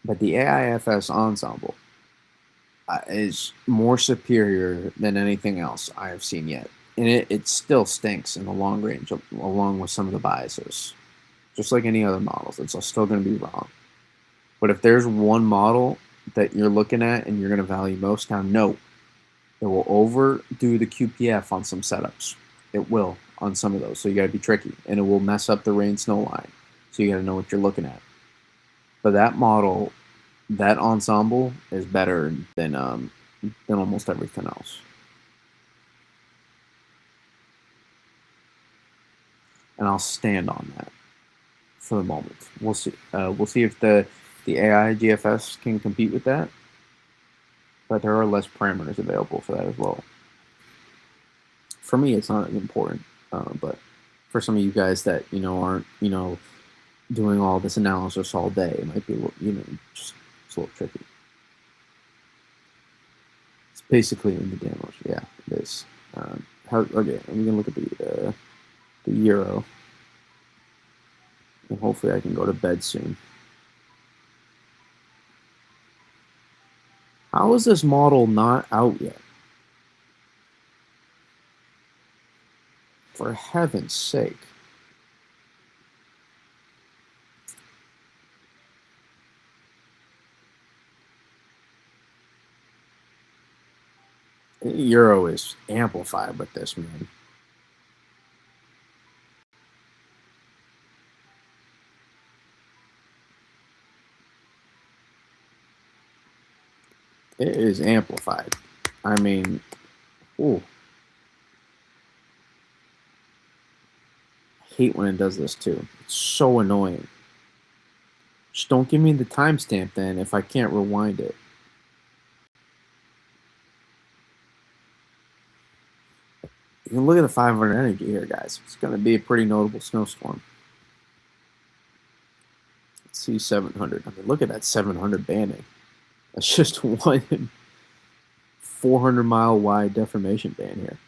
but the AIFS ensemble is more superior than anything else I have seen yet. And it still stinks in the long range, along with some of the biases. Just like any other models, it's still going to be wrong. But if there's one model that you're looking at and you're going to value most, now note, it will overdo the QPF on some setups. It will on some of those, so you got to be tricky. And it will mess up the rain-snow line, so you got to know what you're looking at. But that model, that ensemble, is better than almost everything else. And I'll stand on that for the moment. We'll see. We'll see if the AI GFS can compete with that. But there are less parameters available for that as well. For me, it's not important, but for some of you guys that aren't doing all this analysis all day, it might be just it's a little tricky. It's basically in the demos. Yeah, it is. Okay, I'm gonna look at the Euro, and hopefully I can go to bed soon. How is this model not out yet? For heaven's sake. Euro is amplified with this, man. It is amplified. I mean, ooh. I hate when it does this too. It's so annoying. Just don't give me the timestamp then if I can't rewind it. You can look at the 500 energy here, guys. It's going to be a pretty notable snowstorm. Let's see 700. I mean, look at that 700 banding. That's just one 400-mile wide deformation band here.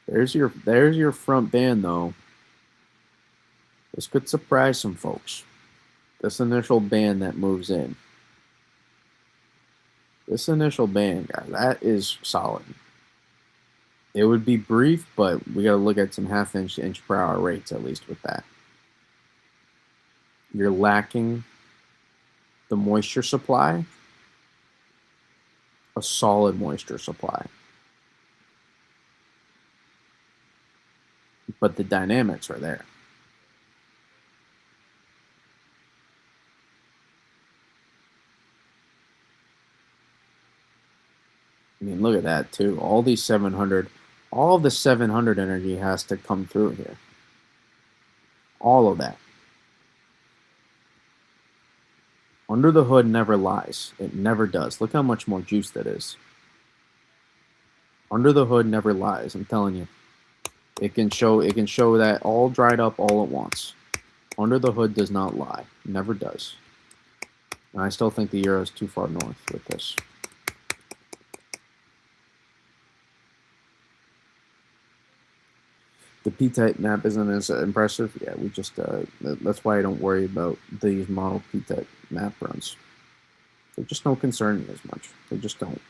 There's your front band though. This could surprise some folks. This initial band that moves in. This initial band, guys, that is solid. It would be brief, but we got to look at some half-inch to inch per hour rates at least with that. You're lacking the moisture supply, a solid moisture supply. But the dynamics are there. I mean, look at that too. All these 700, all of the 700 energy has to come through here. All of that. Under the hood never lies. It never does. Look how much more juice that is. Under the hood never lies, I'm telling you. It can show that all dried up all at once. Under the hood does not lie. Never does. And I still think the euro is too far north with this. The P-type map isn't as impressive. Yeah, we just that's why I don't worry about these model P-type map runs. They just don't concern me as much. They just don't,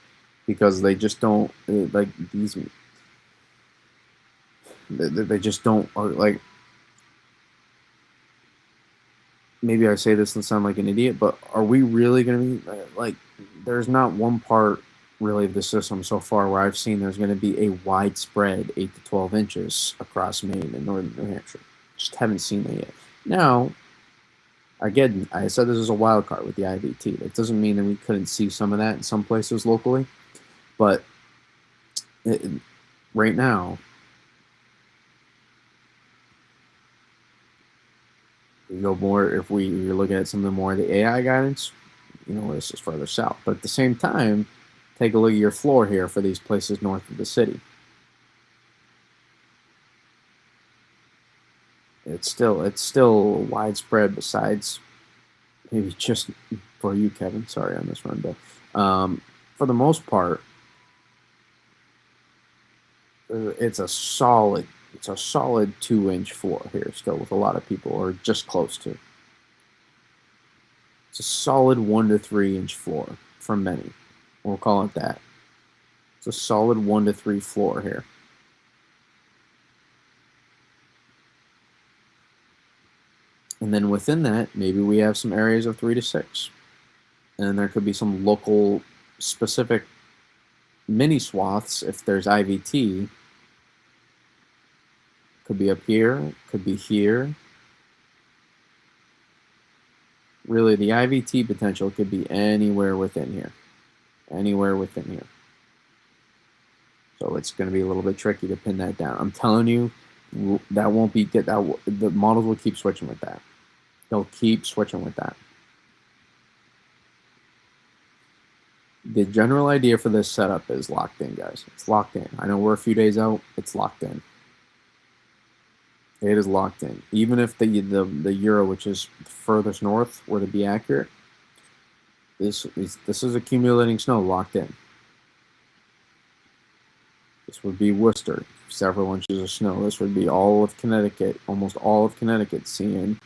because they just don't like these. They just don't like. Maybe I say this and sound like an idiot, but are we really going to be like? There's not one part really of the system so far where I've seen there's going to be a widespread 8 to 12 inches across Maine and northern New Hampshire. Just haven't seen it yet. Now, again, I said this is a wild card with the IVT. That doesn't mean that we couldn't see some of that in some places locally, but right now, we go more if you're looking at some of the more of the AI guidance, this is further south. But at the same time, take a look at your floor here for these places north of the city. It's still widespread besides maybe just for you, Kevin. Sorry on this run, but for the most part, it's a solid 2-inch floor here still with a lot of people, or just close to. It's a solid 1 to 3 inch floor for many. We'll call it that. It's a solid 1 to 3 floor here. And then within that, maybe we have some areas of 3 to 6. And there could be some local specific mini swaths if there's IVT. Could be up here, could be here. Really, the IVT potential could be anywhere within here. Anywhere within here. So it's going to be a little bit tricky to pin that down. I'm telling you, that won't be good. The models will keep switching with that. They'll keep switching with that. The general idea for this setup is locked in, guys. It's locked in. I know we're a few days out. It's locked in. It is locked in. Even if the euro, which is furthest north, were to be accurate, this is accumulating snow locked in. This would be Worcester, several inches of snow. This would be all of Connecticut, almost all of Connecticut seeing,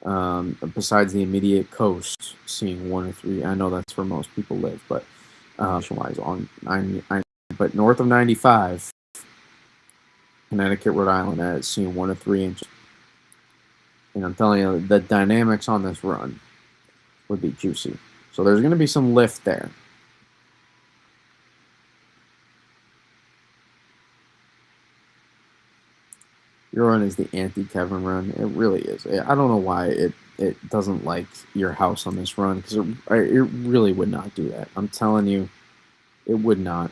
besides the immediate coast, seeing 1 or 3. I know that's where most people live, but nationwide on but north of 95, Connecticut, Rhode Island, seeing 1 to 3 inches. And I'm telling you, the dynamics on this run would be juicy. So there's going to be some lift there. Your run is the anti-Kevin run. It really is. I don't know why it doesn't like your house on this run, because it really would not do that. I'm telling you, it would not.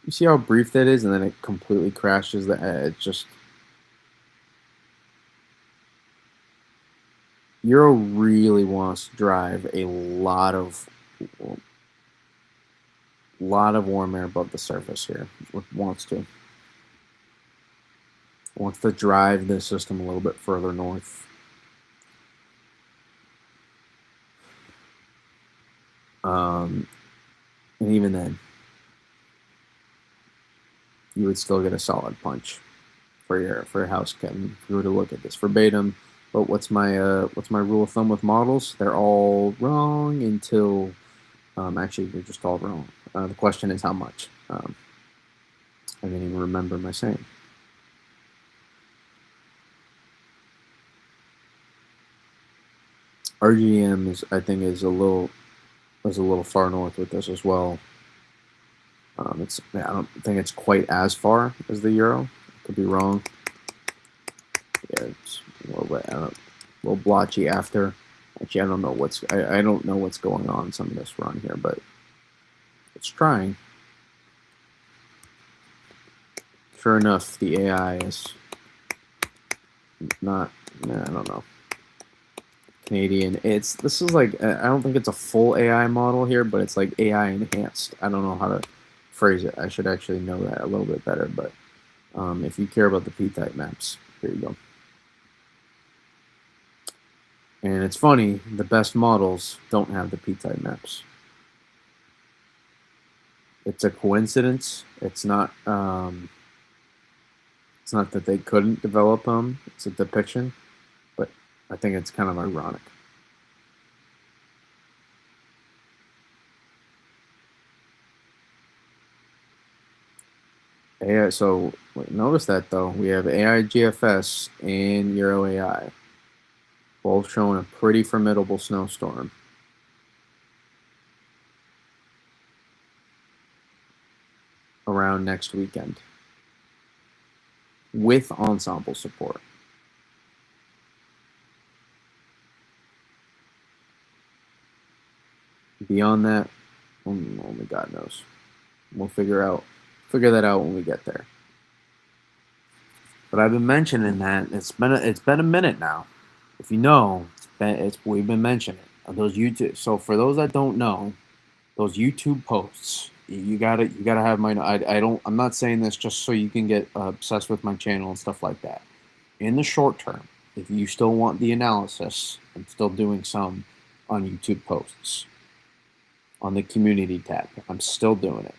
You see how brief that is, and then it completely crashes. It just Euro really wants to drive a lot of warm air above the surface here. Wants to drive the system a little bit further north. And even then, you would still get a solid punch for your house, Kevin, if you were to look at this verbatim. But what's my rule of thumb with models? They're all wrong until actually they're just all wrong. The question is how much. I didn't even remember my saying. RGM I think is a little far north with this as well. I don't think it's quite as far as the euro. I could be wrong. Yeah, it's a little bit, a little blotchy after. Actually, I don't know what's going on some of this run here, but it's trying. Sure enough, the AI is not. Nah, I don't know. Canadian. This is like, I don't think it's a full AI model here, but it's like AI enhanced. I don't know how to phrase it. I should actually know that a little bit better. But if you care about the p-type maps, here you go. And it's funny, the best models don't have the p-type maps. It's a coincidence. It's not. It's not that they couldn't develop them. It's a depiction, but I think it's kind of ironic. AI. So notice that though we have AI GFS and Euro AI, both showing a pretty formidable snowstorm around next weekend with ensemble support. Beyond that, only God knows. We'll figure that out when we get there. But I've been mentioning that it's been a minute now. If you know, we've been mentioning it. Those YouTube. So for those that don't know, those YouTube posts, you gotta have my. I'm not saying this just so you can get obsessed with my channel and stuff like that. In the short term, if you still want the analysis, I'm still doing some on YouTube posts on the community tab. I'm still doing it,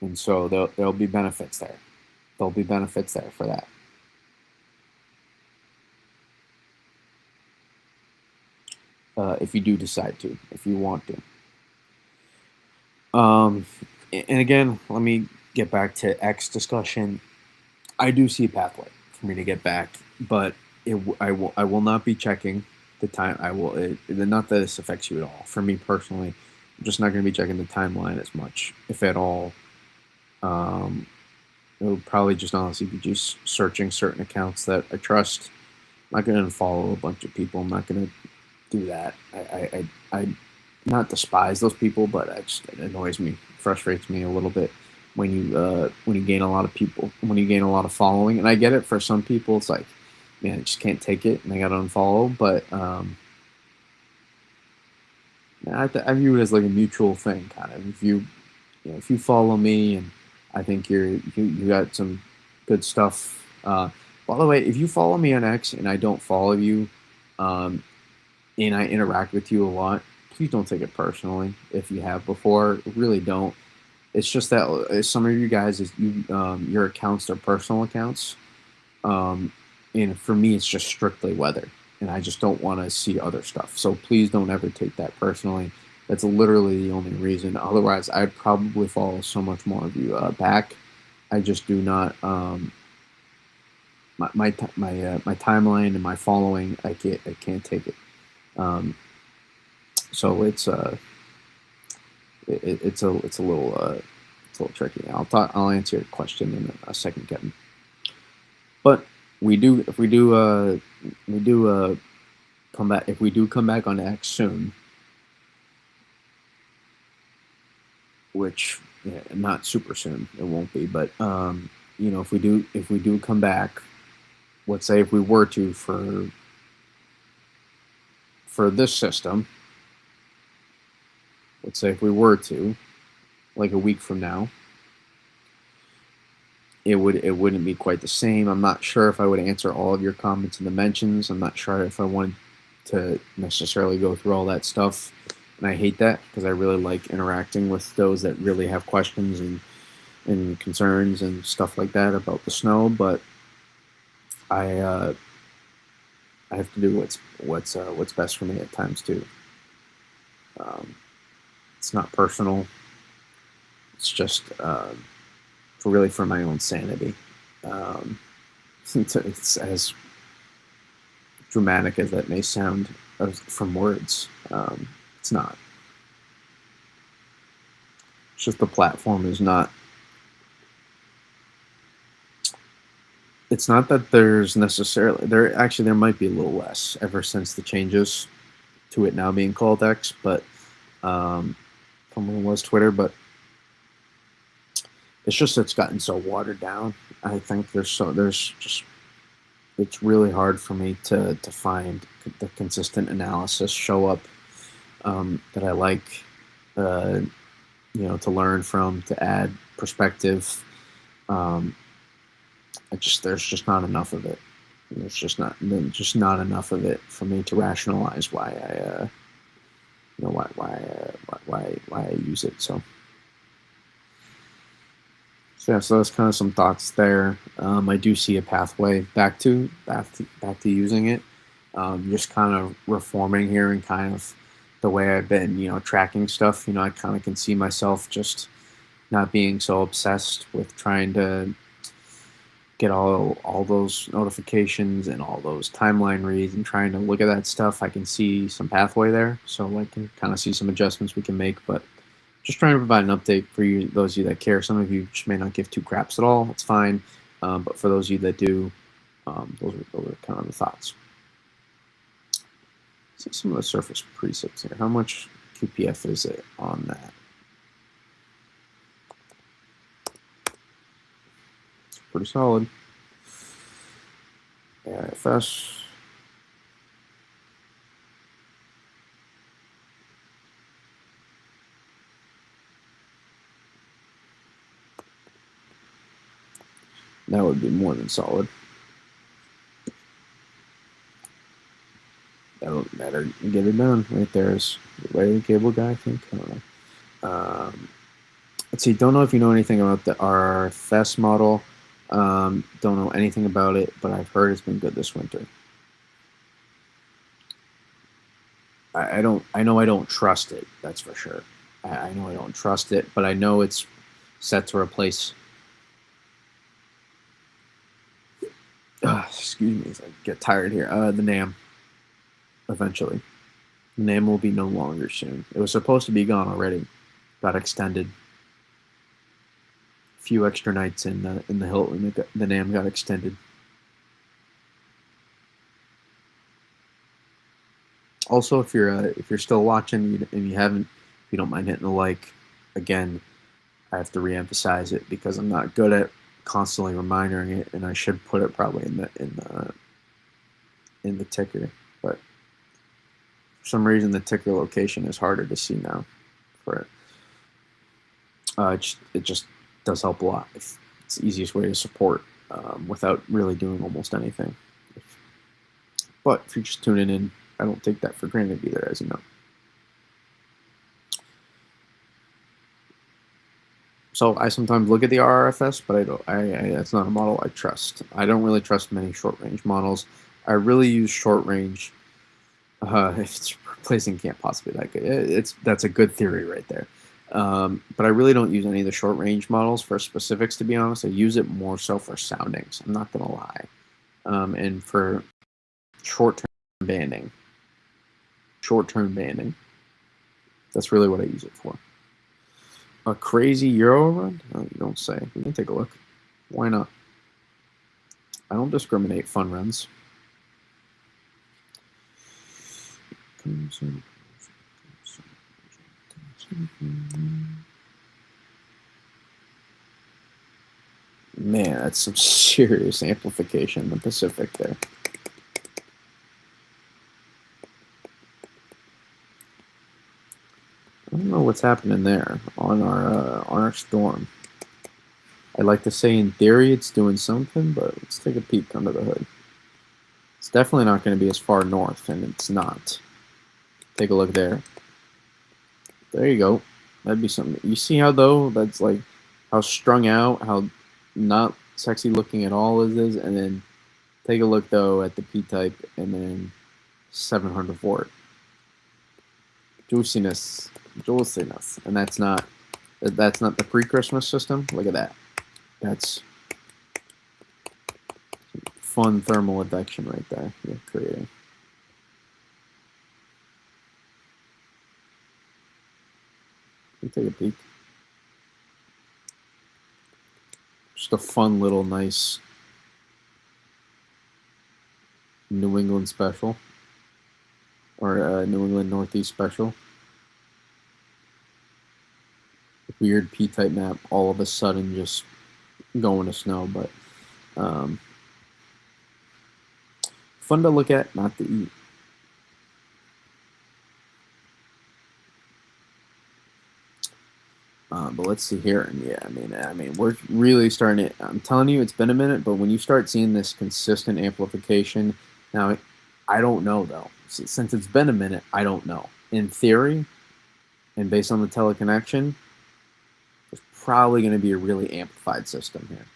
and so there'll be benefits there. There'll be benefits there for that. If you do decide to, if you want to. And again, let me get back to X discussion. I do see a pathway for me to get back, but I will not be checking the time. Not that this affects you at all. For me personally, I'm just not going to be checking the timeline as much, if at all. Um, it will probably just honestly be just searching certain accounts that I trust. I'm not going to unfollow a bunch of people. I'm not going to do that. I not despise those people, but it annoys me, frustrates me a little bit when you gain a lot of people, when you gain a lot of following. And I get it, for some people, it's like, man, I just can't take it, and they got to unfollow. But I view it as like a mutual thing, kind of. If you follow me, and I think you got some good stuff. By the way, if you follow me on X and I don't follow you, um, and I interact with you a lot, please don't take it personally. If you have before, really don't. It's just that some of you guys, your accounts are personal accounts, um, and for me, it's just strictly weather, and I just don't want to see other stuff. So please don't ever take that personally. That's literally the only reason. Otherwise, I'd probably follow so much more of you back. I just do not. My timeline and my following, I can't take it. Um, so it's a little tricky. I'll answer your question in a second, Kevin. But we do come back, if we do come back on X soon, which, yeah, not super soon, it won't be, but if we do come back, let's say if we were to for this system, let's say if we were to, like a week from now, it wouldn't be quite the same. I'm not sure if I would answer all of your comments and the mentions. I'm not sure if I wanted to necessarily go through all that stuff, and I hate that because I really like interacting with those that really have questions and concerns and stuff like that about the snow. But I have to do what's best for me at times too. Um, it's not personal. It's just for my own sanity. Um, it's as dramatic as that may sound from words. It's not. It's just the platform is not It's not that there's necessarily there might be a little less ever since the changes to it now being called X, but from when it was Twitter, but it's gotten so watered down. I think there's just it's really hard for me to find the consistent analysis show up that I like, uh, to learn from, to add perspective. Um, there's just not enough of it. There's just not enough of it for me to rationalize why I use it. So yeah, so that's kind of some thoughts there. I do see a pathway back to using it. Just kind of reforming here and kind of the way I've been, tracking stuff. I kind of can see myself just not being so obsessed with trying to get all those notifications and all those timeline reads and trying to look at that stuff. I can see some pathway there, so I can kind of see some adjustments we can make. But just trying to provide an update for you, those of you that care. Some of you just may not give two craps at all. It's fine, but for those of you that do, those are kind of the thoughts. See some of the surface presets here. How much QPF is it on that? It's pretty solid. AIFS. That would be more than solid. That'll get it done. Right there is the way the cable guy, I think. I don't know. Let's see. Don't know if you know anything about the RFS model. Don't know anything about it, but I've heard it's been good this winter. I know I don't trust it. That's for sure. I know I don't trust it, but I know it's set to replace. Excuse me, as I get tired here. The NAM. Eventually, the NAM will be no longer soon. It was supposed to be gone already. Got extended. A few extra nights in the Hilton. The NAM got extended. Also, if you're still watching and if you don't mind hitting the like, again, I have to reemphasize it because I'm not good at constantly reminding it, and I should put it probably in the ticker. But for some reason, the ticker location is harder to see now. For it, it just does help a lot. It's the easiest way to support without really doing almost anything. But if you're just tuning in, I don't take that for granted either, as you know. So I sometimes look at the RRFS, but I don't. That's not a model I trust. I don't really trust many short range models. I really use short range. If it's replacing can't possibly that good. That's a good theory right there. But I really don't use any of the short range models for specifics. To be honest, I use it more so for soundings. I'm not gonna lie, and for short term banding. Short-term banding. That's really what I use it for. A crazy Euro run? No, you don't say. We can take a look. Why not? I don't discriminate fun runs. Man, that's some serious amplification in the Pacific there. I don't know what's happening there on our storm. I'd like to say in theory it's doing something, but let's take a peek under the hood. It's definitely not going to be as far north, and it's not. Take a look there. There you go. That'd be something. You see how though that's like how strung out, how not sexy looking at all it is, and then take a look though at the P-type, and then 700 volt. Juiciness, and that's not the pre-Christmas system. Look at that. That's fun thermal advection right there you're creating. You take a peek. Just a fun little nice New England special or New England Northeast special. Weird P-type map, all of a sudden just going to snow, but fun to look at, not to eat. But let's see here, and yeah, I mean, we're really starting to. I'm telling you, it's been a minute, but when you start seeing this consistent amplification, now, I don't know though. Since it's been a minute, I don't know. In theory, and based on the teleconnection, there's probably going to be a really amplified system here.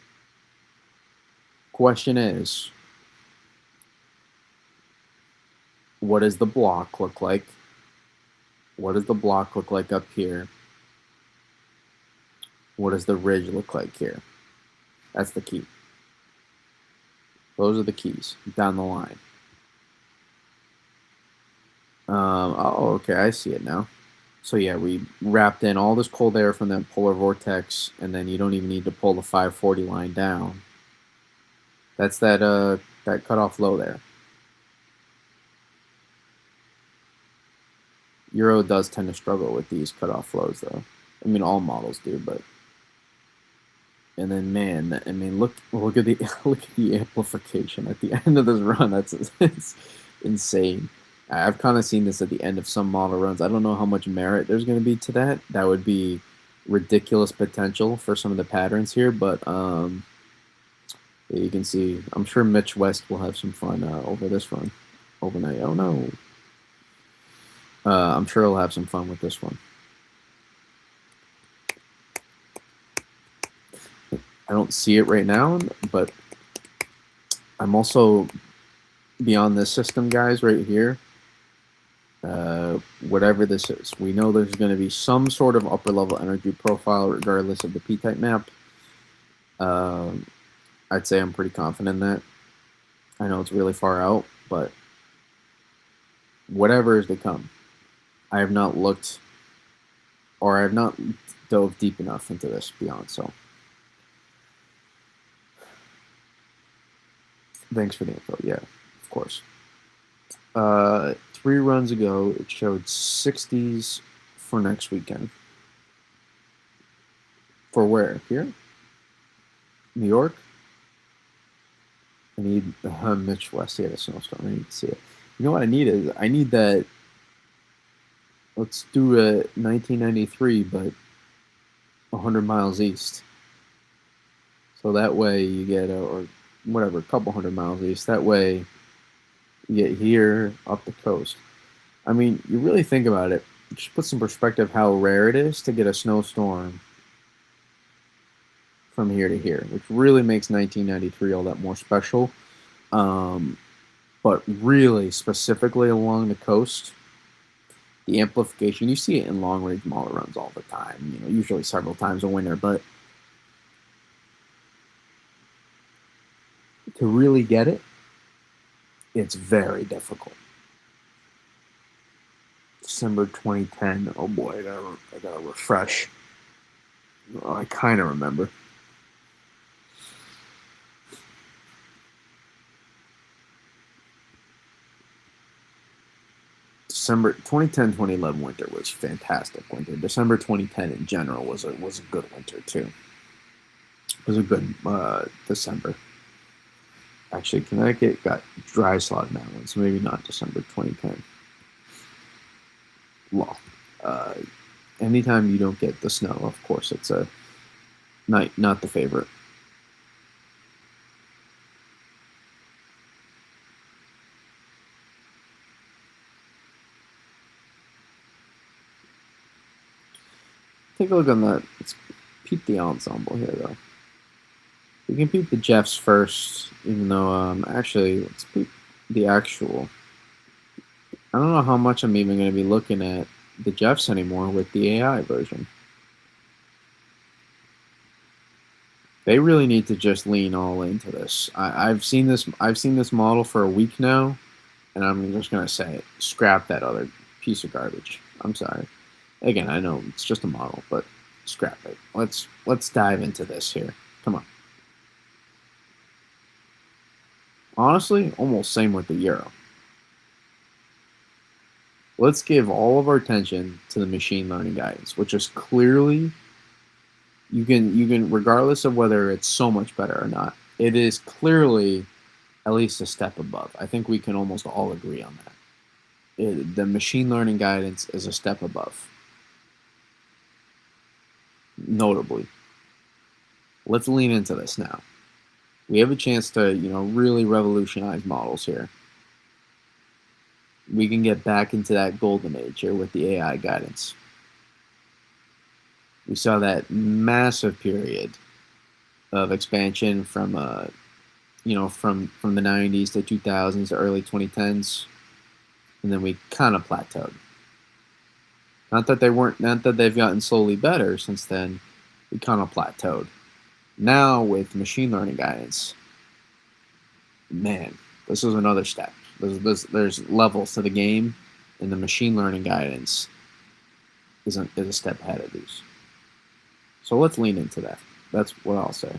Question is, what does the block look like? What does the block look like up here? What does the ridge look like here? That's the key. Those are the keys down the line. Oh, okay, I see it now. So yeah, we wrapped in all this cold air from that polar vortex, and then you don't even need to pull the 540 line down. That's that cutoff low there. Euro does tend to struggle with these cutoff flows, though. I mean, all models do, but. And then, man, I mean, look at the amplification at the end of this run. It's insane. I've kind of seen this at the end of some model runs. I don't know how much merit there's going to be to that. That would be ridiculous potential for some of the patterns here, but you can see. I'm sure Mitch West will have some fun over this run overnight. Oh no. I'm sure he'll have some fun with this one. I don't see it right now, but I'm also beyond this system, guys, right here. Whatever this is, we know there's going to be some sort of upper level energy profile regardless of the P-type map. I'd say I'm pretty confident in that. I know it's really far out, but whatever is to come. I have not looked, or I have not dove deep enough into this beyond, so. Thanks for the info. Yeah, of course. 3 runs ago, it showed 60s for next weekend. For where? Here? New York? I need Mitch West. He had a snowstorm. I need to see it. You know what I need is, I need that. Let's do a 1993, but 100 miles east. So that way you get, or whatever, a couple 100 miles east. That way you get here up the coast. I mean, you really think about it, just put some perspective how rare it is to get a snowstorm from here to here, which really makes 1993 all that more special. But really, specifically along the coast, the amplification, you see it in long-range model runs all the time, you know, usually several times a winter, but to really get it, it's very difficult. December 2010, oh boy, I gotta refresh. Well, I kind of remember. December 2010-2011 winter was fantastic winter. December 2010 in general was a good winter too. It was a good December. Actually, Connecticut got dry slot now, so maybe not December 2010. Well, anytime you don't get the snow, of course, it's a not the favorite. Take a look on that. Let's peep the ensemble here, though. We can peep the Jeffs first, even though, actually, let's peep the actual. I don't know how much I'm even going to be looking at the Jeffs anymore with the AI version. They really need to just lean all into this. I've seen this model for a week now, and I'm just going to say it. Scrap that other piece of garbage. I'm sorry. Again, I know it's just a model, but scrap it. Let's dive into this here. Come on. Honestly, almost same with the euro. Let's give all of our attention to the machine learning guidance, which is clearly you can regardless of whether it's so much better or not, it is clearly at least a step above. I think we can almost all agree on that. The machine learning guidance is a step above, notably. Let's lean into this now. We have a chance to, really revolutionize models here. We can get back into that golden age here with the AI guidance. We saw that massive period of expansion from from the 90s to 2000s to early 2010s, and then we kind of plateaued. Not that they've gotten slowly better since then. We kind of plateaued. Now with machine learning guidance, man, this is another step. There's levels to the game, and the machine learning guidance is a step ahead of these. So let's lean into that. That's what I'll say.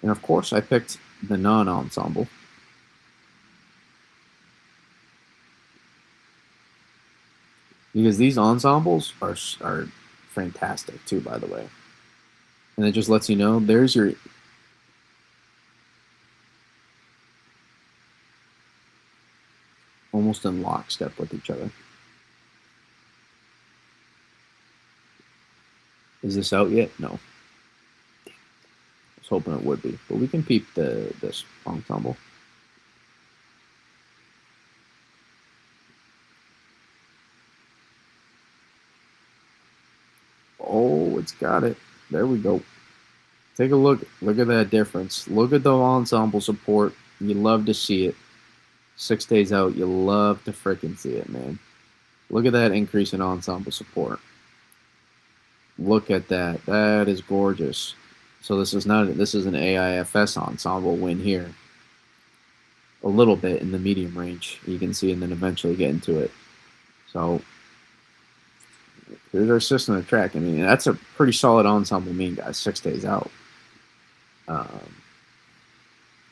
And of course, I picked the non-ensemble. Because these ensembles are fantastic too, by the way. And it just lets you know there's your almost in lockstep with each other. Is this out yet? No. I was hoping it would be, but we can peep this ensemble. Oh, it's got it. There we go. Take a look. Look at that difference. Look at the ensemble support. You love to see it. 6 days out, you love to freaking see it, man. Look at that increase in ensemble support. Look at that. That is gorgeous. So this is an AIFS ensemble win here. A little bit in the medium range, you can see, and then eventually get into it. So here's our system to track. I mean, that's a pretty solid ensemble mean, guys. 6 days out.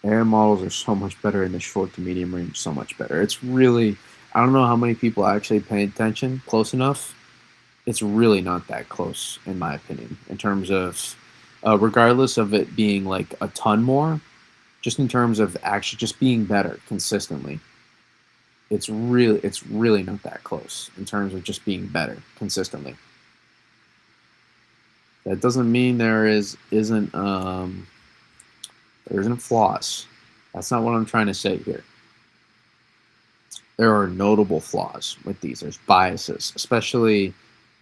AI models are so much better in the short to medium range. So much better. It's really, I don't know how many people actually pay attention close enough. It's really not that close, in my opinion, in terms of, regardless of it being like a ton more, just in terms of actually just being better consistently. It's really not that close in terms of just being better consistently. That doesn't mean there isn't flaws. That's not what I'm trying to say here. There are notable flaws with these. There's biases, especially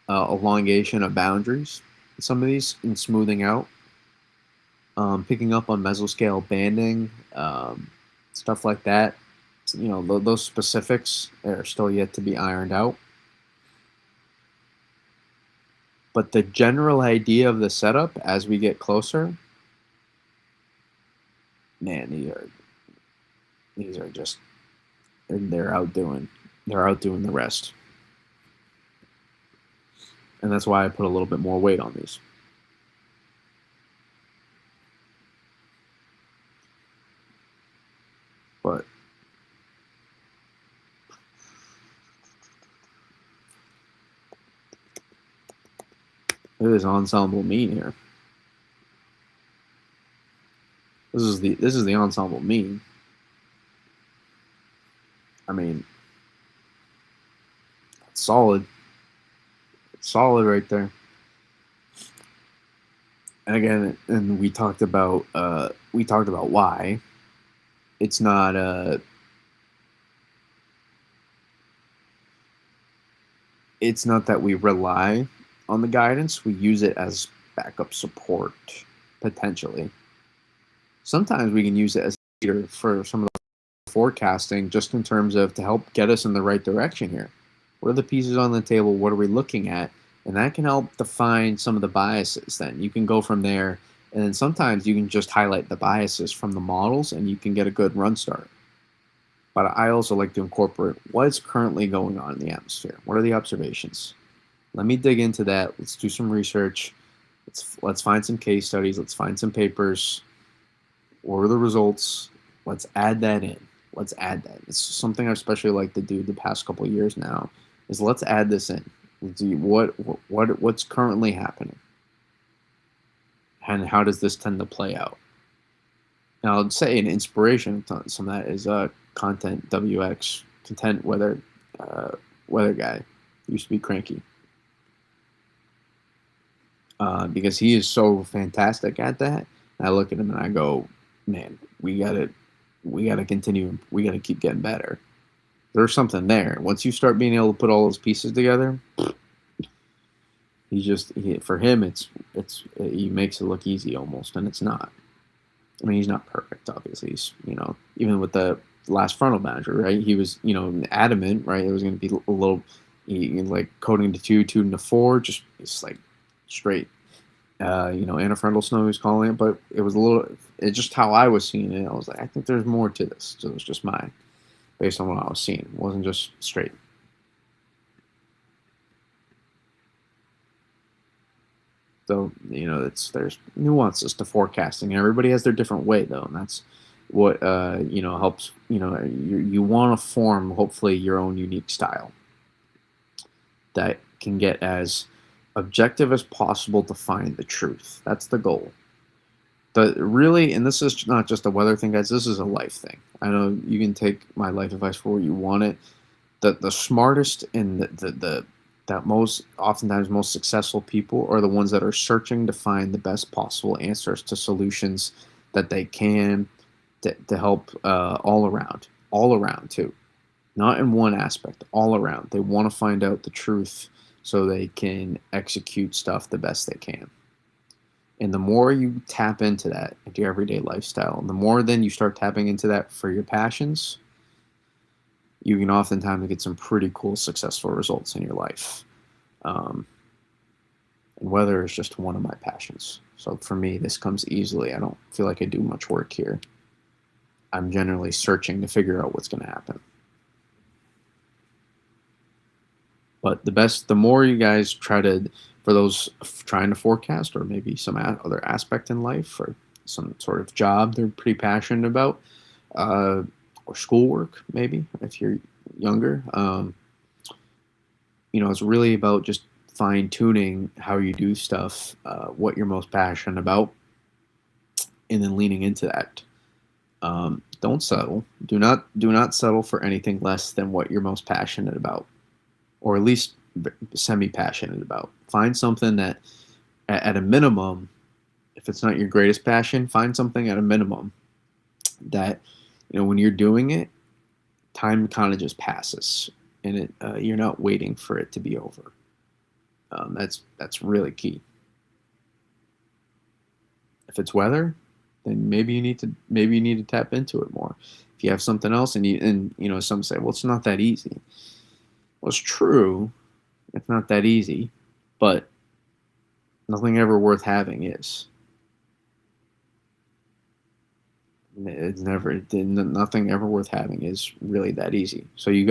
elongation of boundaries. Some of these in smoothing out, picking up on mesoscale banding, stuff like that. Those specifics are still yet to be ironed out. But the general idea of the setup as we get closer, man, these are just they're outdoing the rest, and that's why I put a little bit more weight on these. But look at this ensemble mean here. This is the ensemble mean. I mean, it's solid. It's solid right there. And again, and we talked about why it's not it's not that we rely on the guidance. We use it as backup support potentially. Sometimes we can use it as a leader for some of the forecasting, just in terms of to help get us in the right direction here. What are the pieces on the table? What are we looking at? And that can help define some of the biases. Then you can go from there, and then sometimes you can just highlight the biases from the models, and you can get a good run start. But I also like to incorporate what's currently going on in the atmosphere. What are the observations? Let me dig into that. Let's do some research. Let's find some case studies. Let's find some papers. What are the results? Let's add that in. Let's add that. It's something I especially like to do the past couple of years now. Is let's add this in. Let's see what's currently happening, and how does this tend to play out. Now, I'd say an inspiration to some of that is content WX content weather guy. Used to be Cranky. Because he is so fantastic at that. And I look at him and I go, man, we gotta continue. We gotta keep getting better. There's something there. Once you start being able to put all those pieces together, for him, he makes it look easy almost, and it's not. I mean, he's not perfect, obviously. He's, even with the last frontal boundary, right? He was, adamant, right? It was going to be a little, like coding to 2, 2 to 4, just it's like straight, anafrontal snow he was calling it, but it was it's just how I was seeing it. I was like, I think there's more to this. So it was just mine, based on what I was seeing. It wasn't just straight. So, there's nuances to forecasting, and everybody has their different way, though, and that's what helps. You want to form hopefully your own unique style that can get as objective as possible to find the truth. That's the goal. But really, and this is not just a weather thing, guys. This is a life thing. I know you can take my life advice for where you want it. The smartest and that most oftentimes most successful people are the ones that are searching to find the best possible answers to solutions that they can to help all around too, not in one aspect, all around. They want to find out the truth so they can execute stuff the best they can. And the more you tap into that, into your everyday lifestyle, the more then you start tapping into that for your passions, you can oftentimes get some pretty cool, successful results in your life. And weather is just one of my passions. So for me, this comes easily. I don't feel like I do much work here. I'm generally searching to figure out what's going to happen. But the more you guys try to, for those trying to forecast, or maybe some other aspect in life, or some sort of job they're pretty passionate about, or schoolwork, maybe if you're younger, it's really about just fine tuning how you do stuff, what you're most passionate about, and then leaning into that. Don't settle. Do not settle for anything less than what you're most passionate about, or at least semi-passionate about. Find something that, at a minimum, if it's not your greatest passion, find something at a minimum that, when you're doing it, time kind of just passes, and you're not waiting for it to be over. That's really key. If it's weather, then maybe you need to tap into it more. If you have something else, and some say, well, it's not that easy. Well, it's true, it's not that easy, but nothing ever worth having is. It's nothing ever worth having is really that easy. So you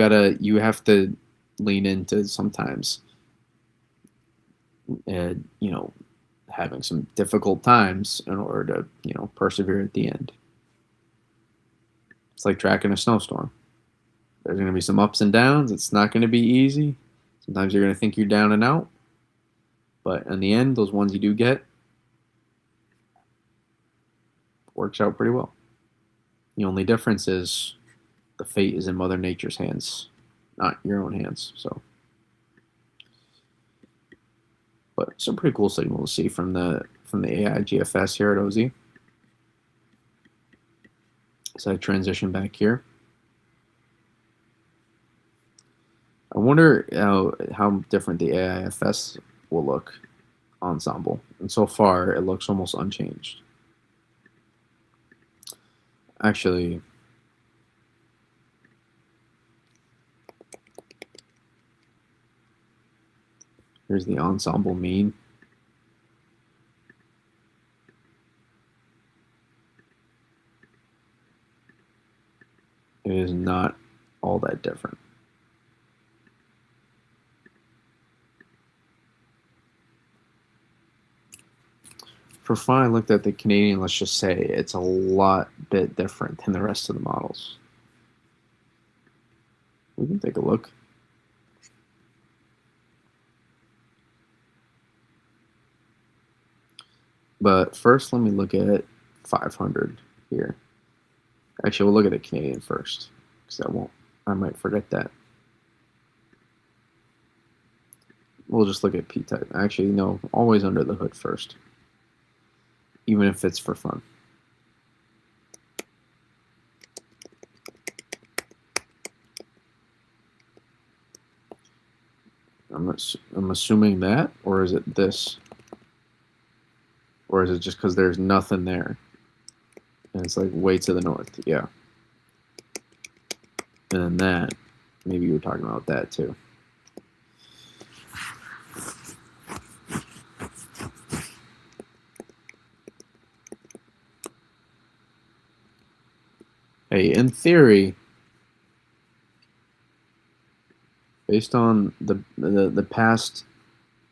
have to lean into sometimes, having some difficult times in order to, persevere at the end. It's like tracking a snowstorm. There's going to be some ups and downs. It's not going to be easy. Sometimes you're going to think you're down and out. But in the end, those ones you do get, works out pretty well. The only difference is the fate is in Mother Nature's hands, not your own hands. So, but some pretty cool signal to see from the AI GFS here at OZ. So I transition back here. I wonder how different the AIFS will look ensemble. And so far, it looks almost unchanged. Actually, here's the ensemble mean. It is not all that different. for fun, I looked at the Canadian. Let's just say it's a lot bit different than the rest of the models. We can take a look. But first, let me look at 500 here. Actually, we'll look at the Canadian first, because I might forget that. We'll just look at P-type. Actually, no, always under the hood first, even if it's for fun. I'm assuming that, or is it this? Or is it just because there's nothing there? And it's like way to the north, yeah. And then that, maybe you were talking about that too. Hey, in theory, based on the past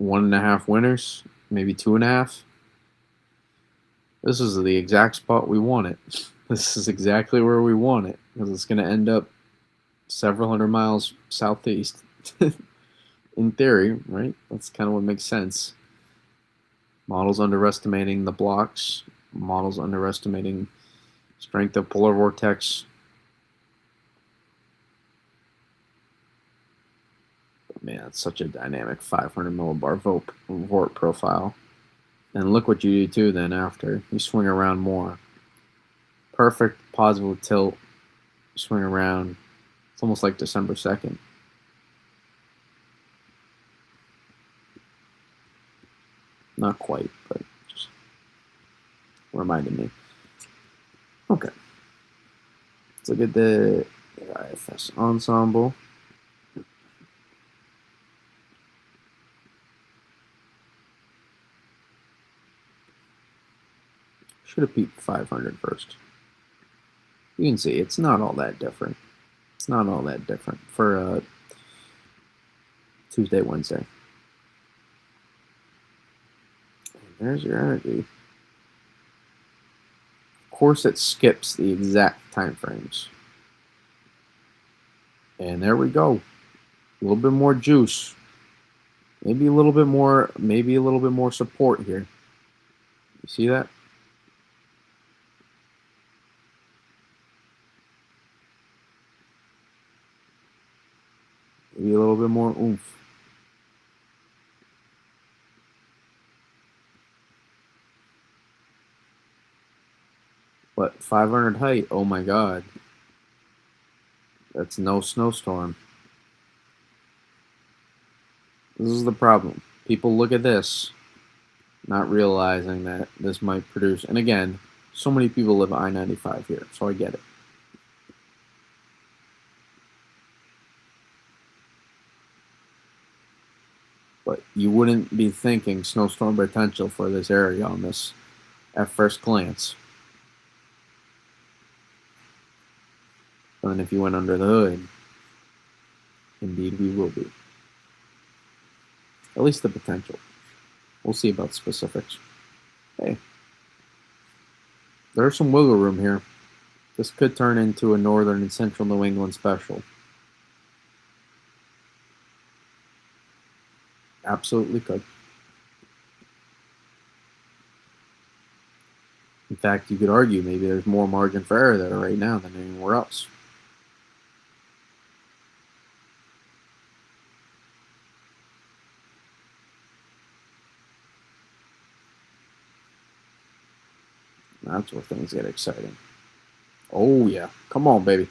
1.5 winters, maybe 2.5, this is the exact spot we want it. This is exactly where we want it, because it's going to end up several hundred miles southeast. In theory, right? That's kind of what makes sense. Models underestimating the blocks, models underestimating strength of polar vortex. But man, it's such a dynamic 500 millibar vort profile. And look what you do too then after. You swing around more. Perfect positive tilt. Swing around. It's almost like December 2nd. Not quite, but just reminded me. Okay. Let's look at the IFS ensemble. Should have peeped 500 first. You can see it's not all that different. It's not all that different for Tuesday, Wednesday. And there's your energy. Of course, it skips the exact time frames. And there we go. A little bit more juice. Maybe a little bit more support here. You see that? Maybe a little bit more oomph. But 500 height, oh my god. That's no snowstorm. This is the problem. People look at this, not realizing that this might produce, and again, so many people live I-95 here, so I get it. But you wouldn't be thinking snowstorm potential for this area on this at first glance. And then if you went under the hood, indeed we will be. At least the potential. We'll see about specifics. Hey, there's some wiggle room here. This could turn into a northern and central New England special. Absolutely could. In fact, you could argue maybe there's more margin for error there right now than anywhere else. That's where things get exciting. Oh, yeah. Come on, baby.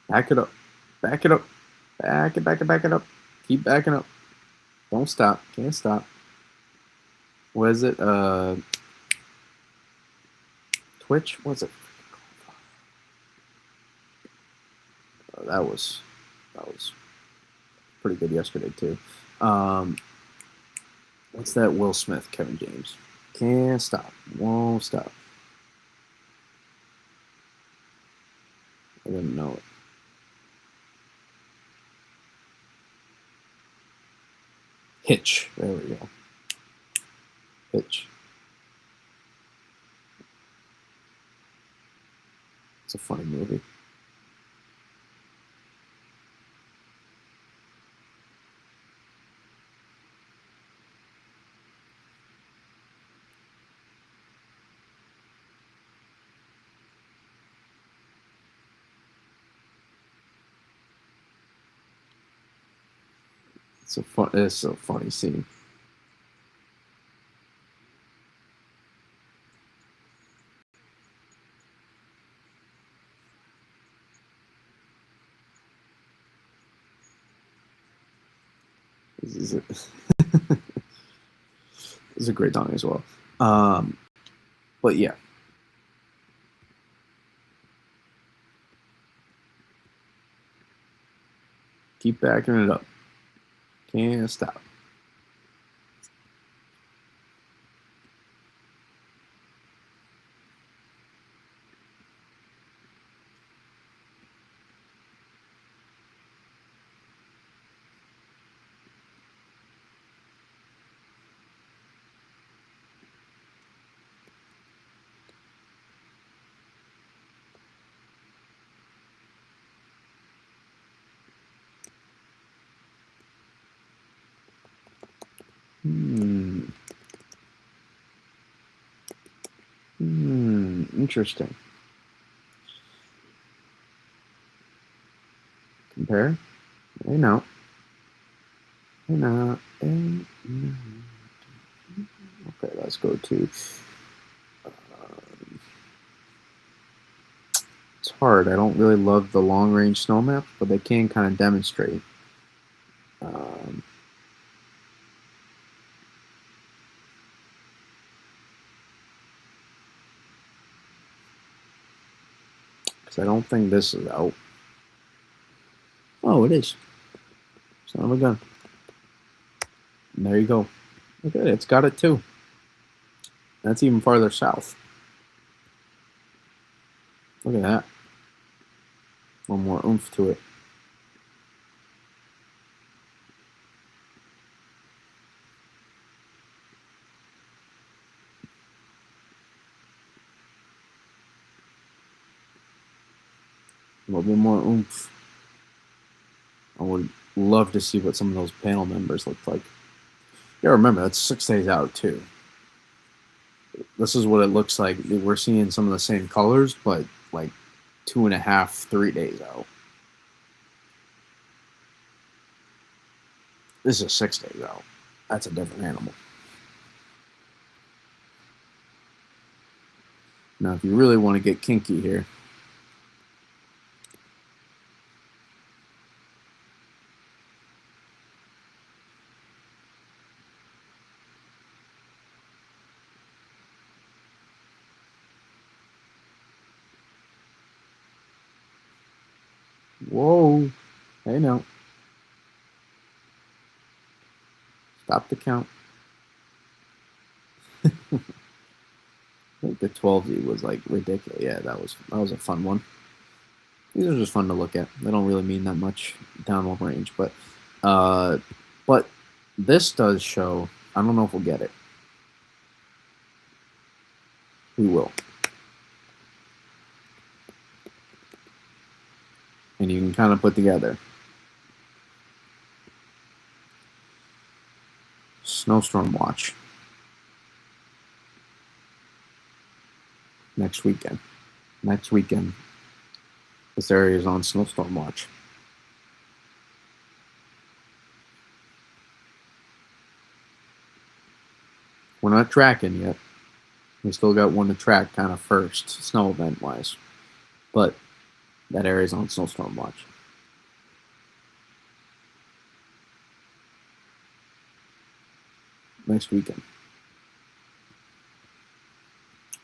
Back it up. Back it up. Back it up. Keep backing up. Don't stop. Can't stop. What is it? Twitch? What's it? Oh, that was pretty good yesterday, too. What's that Will Smith, Kevin James? Can't stop. Won't stop. I didn't know it. Hitch. There we go. Hitch. It's a funny movie. It's a funny scene. It's a great song as well. But yeah, keep backing it up. Can't stop. Interesting. Compare? Hey now. Hey now. Hey now. Okay, let's go to. It's hard. I don't really love the long range snow maps, but they can kind of demonstrate. Um, because I don't think this is out. Oh, it is. Son of a gun. And there you go. Look at it. It's got it too. That's even farther south. Look at that. One more oomph to it. A little bit more oomph. I would love to see what some of those panel members look like. Yeah, remember, that's 6 days out too. This is what it looks like. We're seeing some of the same colors, but like 2.5, 3 days out. This is 6 days out. That's a different animal. Now, if you really want to get kinky here, whoa, hey now, stop the count. I think the 12Z was like ridiculous. Yeah, that was a fun one. These are just fun to look at. They don't really mean that much downward range, uh, but this does show. I don't know if we'll get it. We will, and you can kind of put together snowstorm watch next weekend. Next weekend, this area is on snowstorm watch. We're not tracking yet. We still got one to track kind of first, snow event wise. But that area's on snowstorm watch. Next weekend.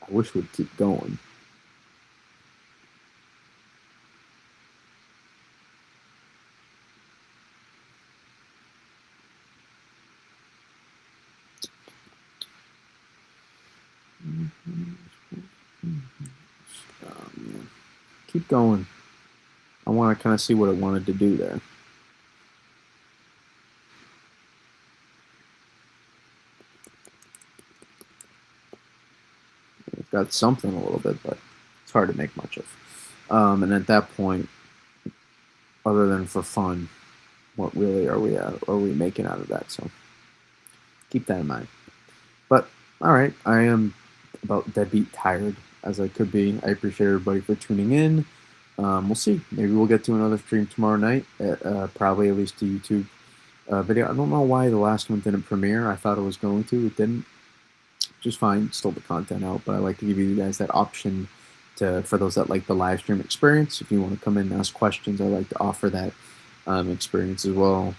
I wish we'd keep going. Keep going. I want to kind of see what it wanted to do there. It's got something a little bit, but it's hard to make much of. And at that point, other than for fun, what really are we making out of that? So keep that in mind. But all right, I am about deadbeat tired as I could be. I appreciate everybody for tuning in. We'll see. Maybe we'll get to another stream tomorrow night. Probably at least a YouTube video. I don't know why the last one didn't premiere. I thought it was going to. It didn't. Just fine. Still the content out, but I like to give you guys that option to for those that like the live stream experience. If you want to come in and ask questions, I like to offer that experience as well.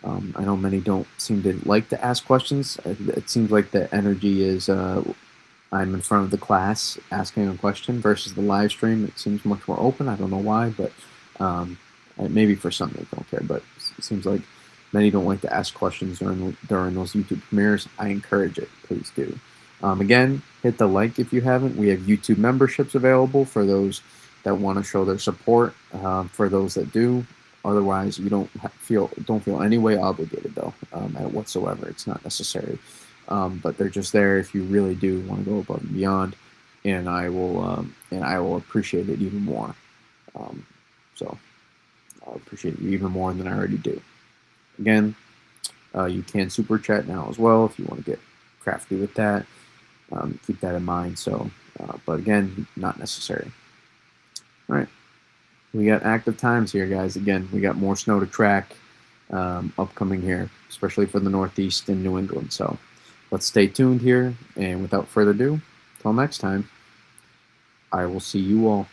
I know many don't seem to like to ask questions. It seems like the energy is I'm in front of the class asking a question versus the live stream. It seems much more open. I don't know why, but maybe for some they don't care. But it seems like many don't like to ask questions during those YouTube premieres. I encourage it. Please do. Again, hit the like if you haven't. We have YouTube memberships available for those that want to show their support. For those that do, otherwise you don't feel any way obligated though at whatsoever. It's not necessary, but they're just there if you really do want to go above and beyond, and I will appreciate it even more. So I'll appreciate you even more than I already do. Again, you can super chat now as well if you want to get crafty with that. Keep that in mind. So, but again, not necessary. All right. We got active times here, guys. Again, we got more snow to track upcoming here, especially for the Northeast and New England. So let's stay tuned here. And without further ado, till next time, I will see you all.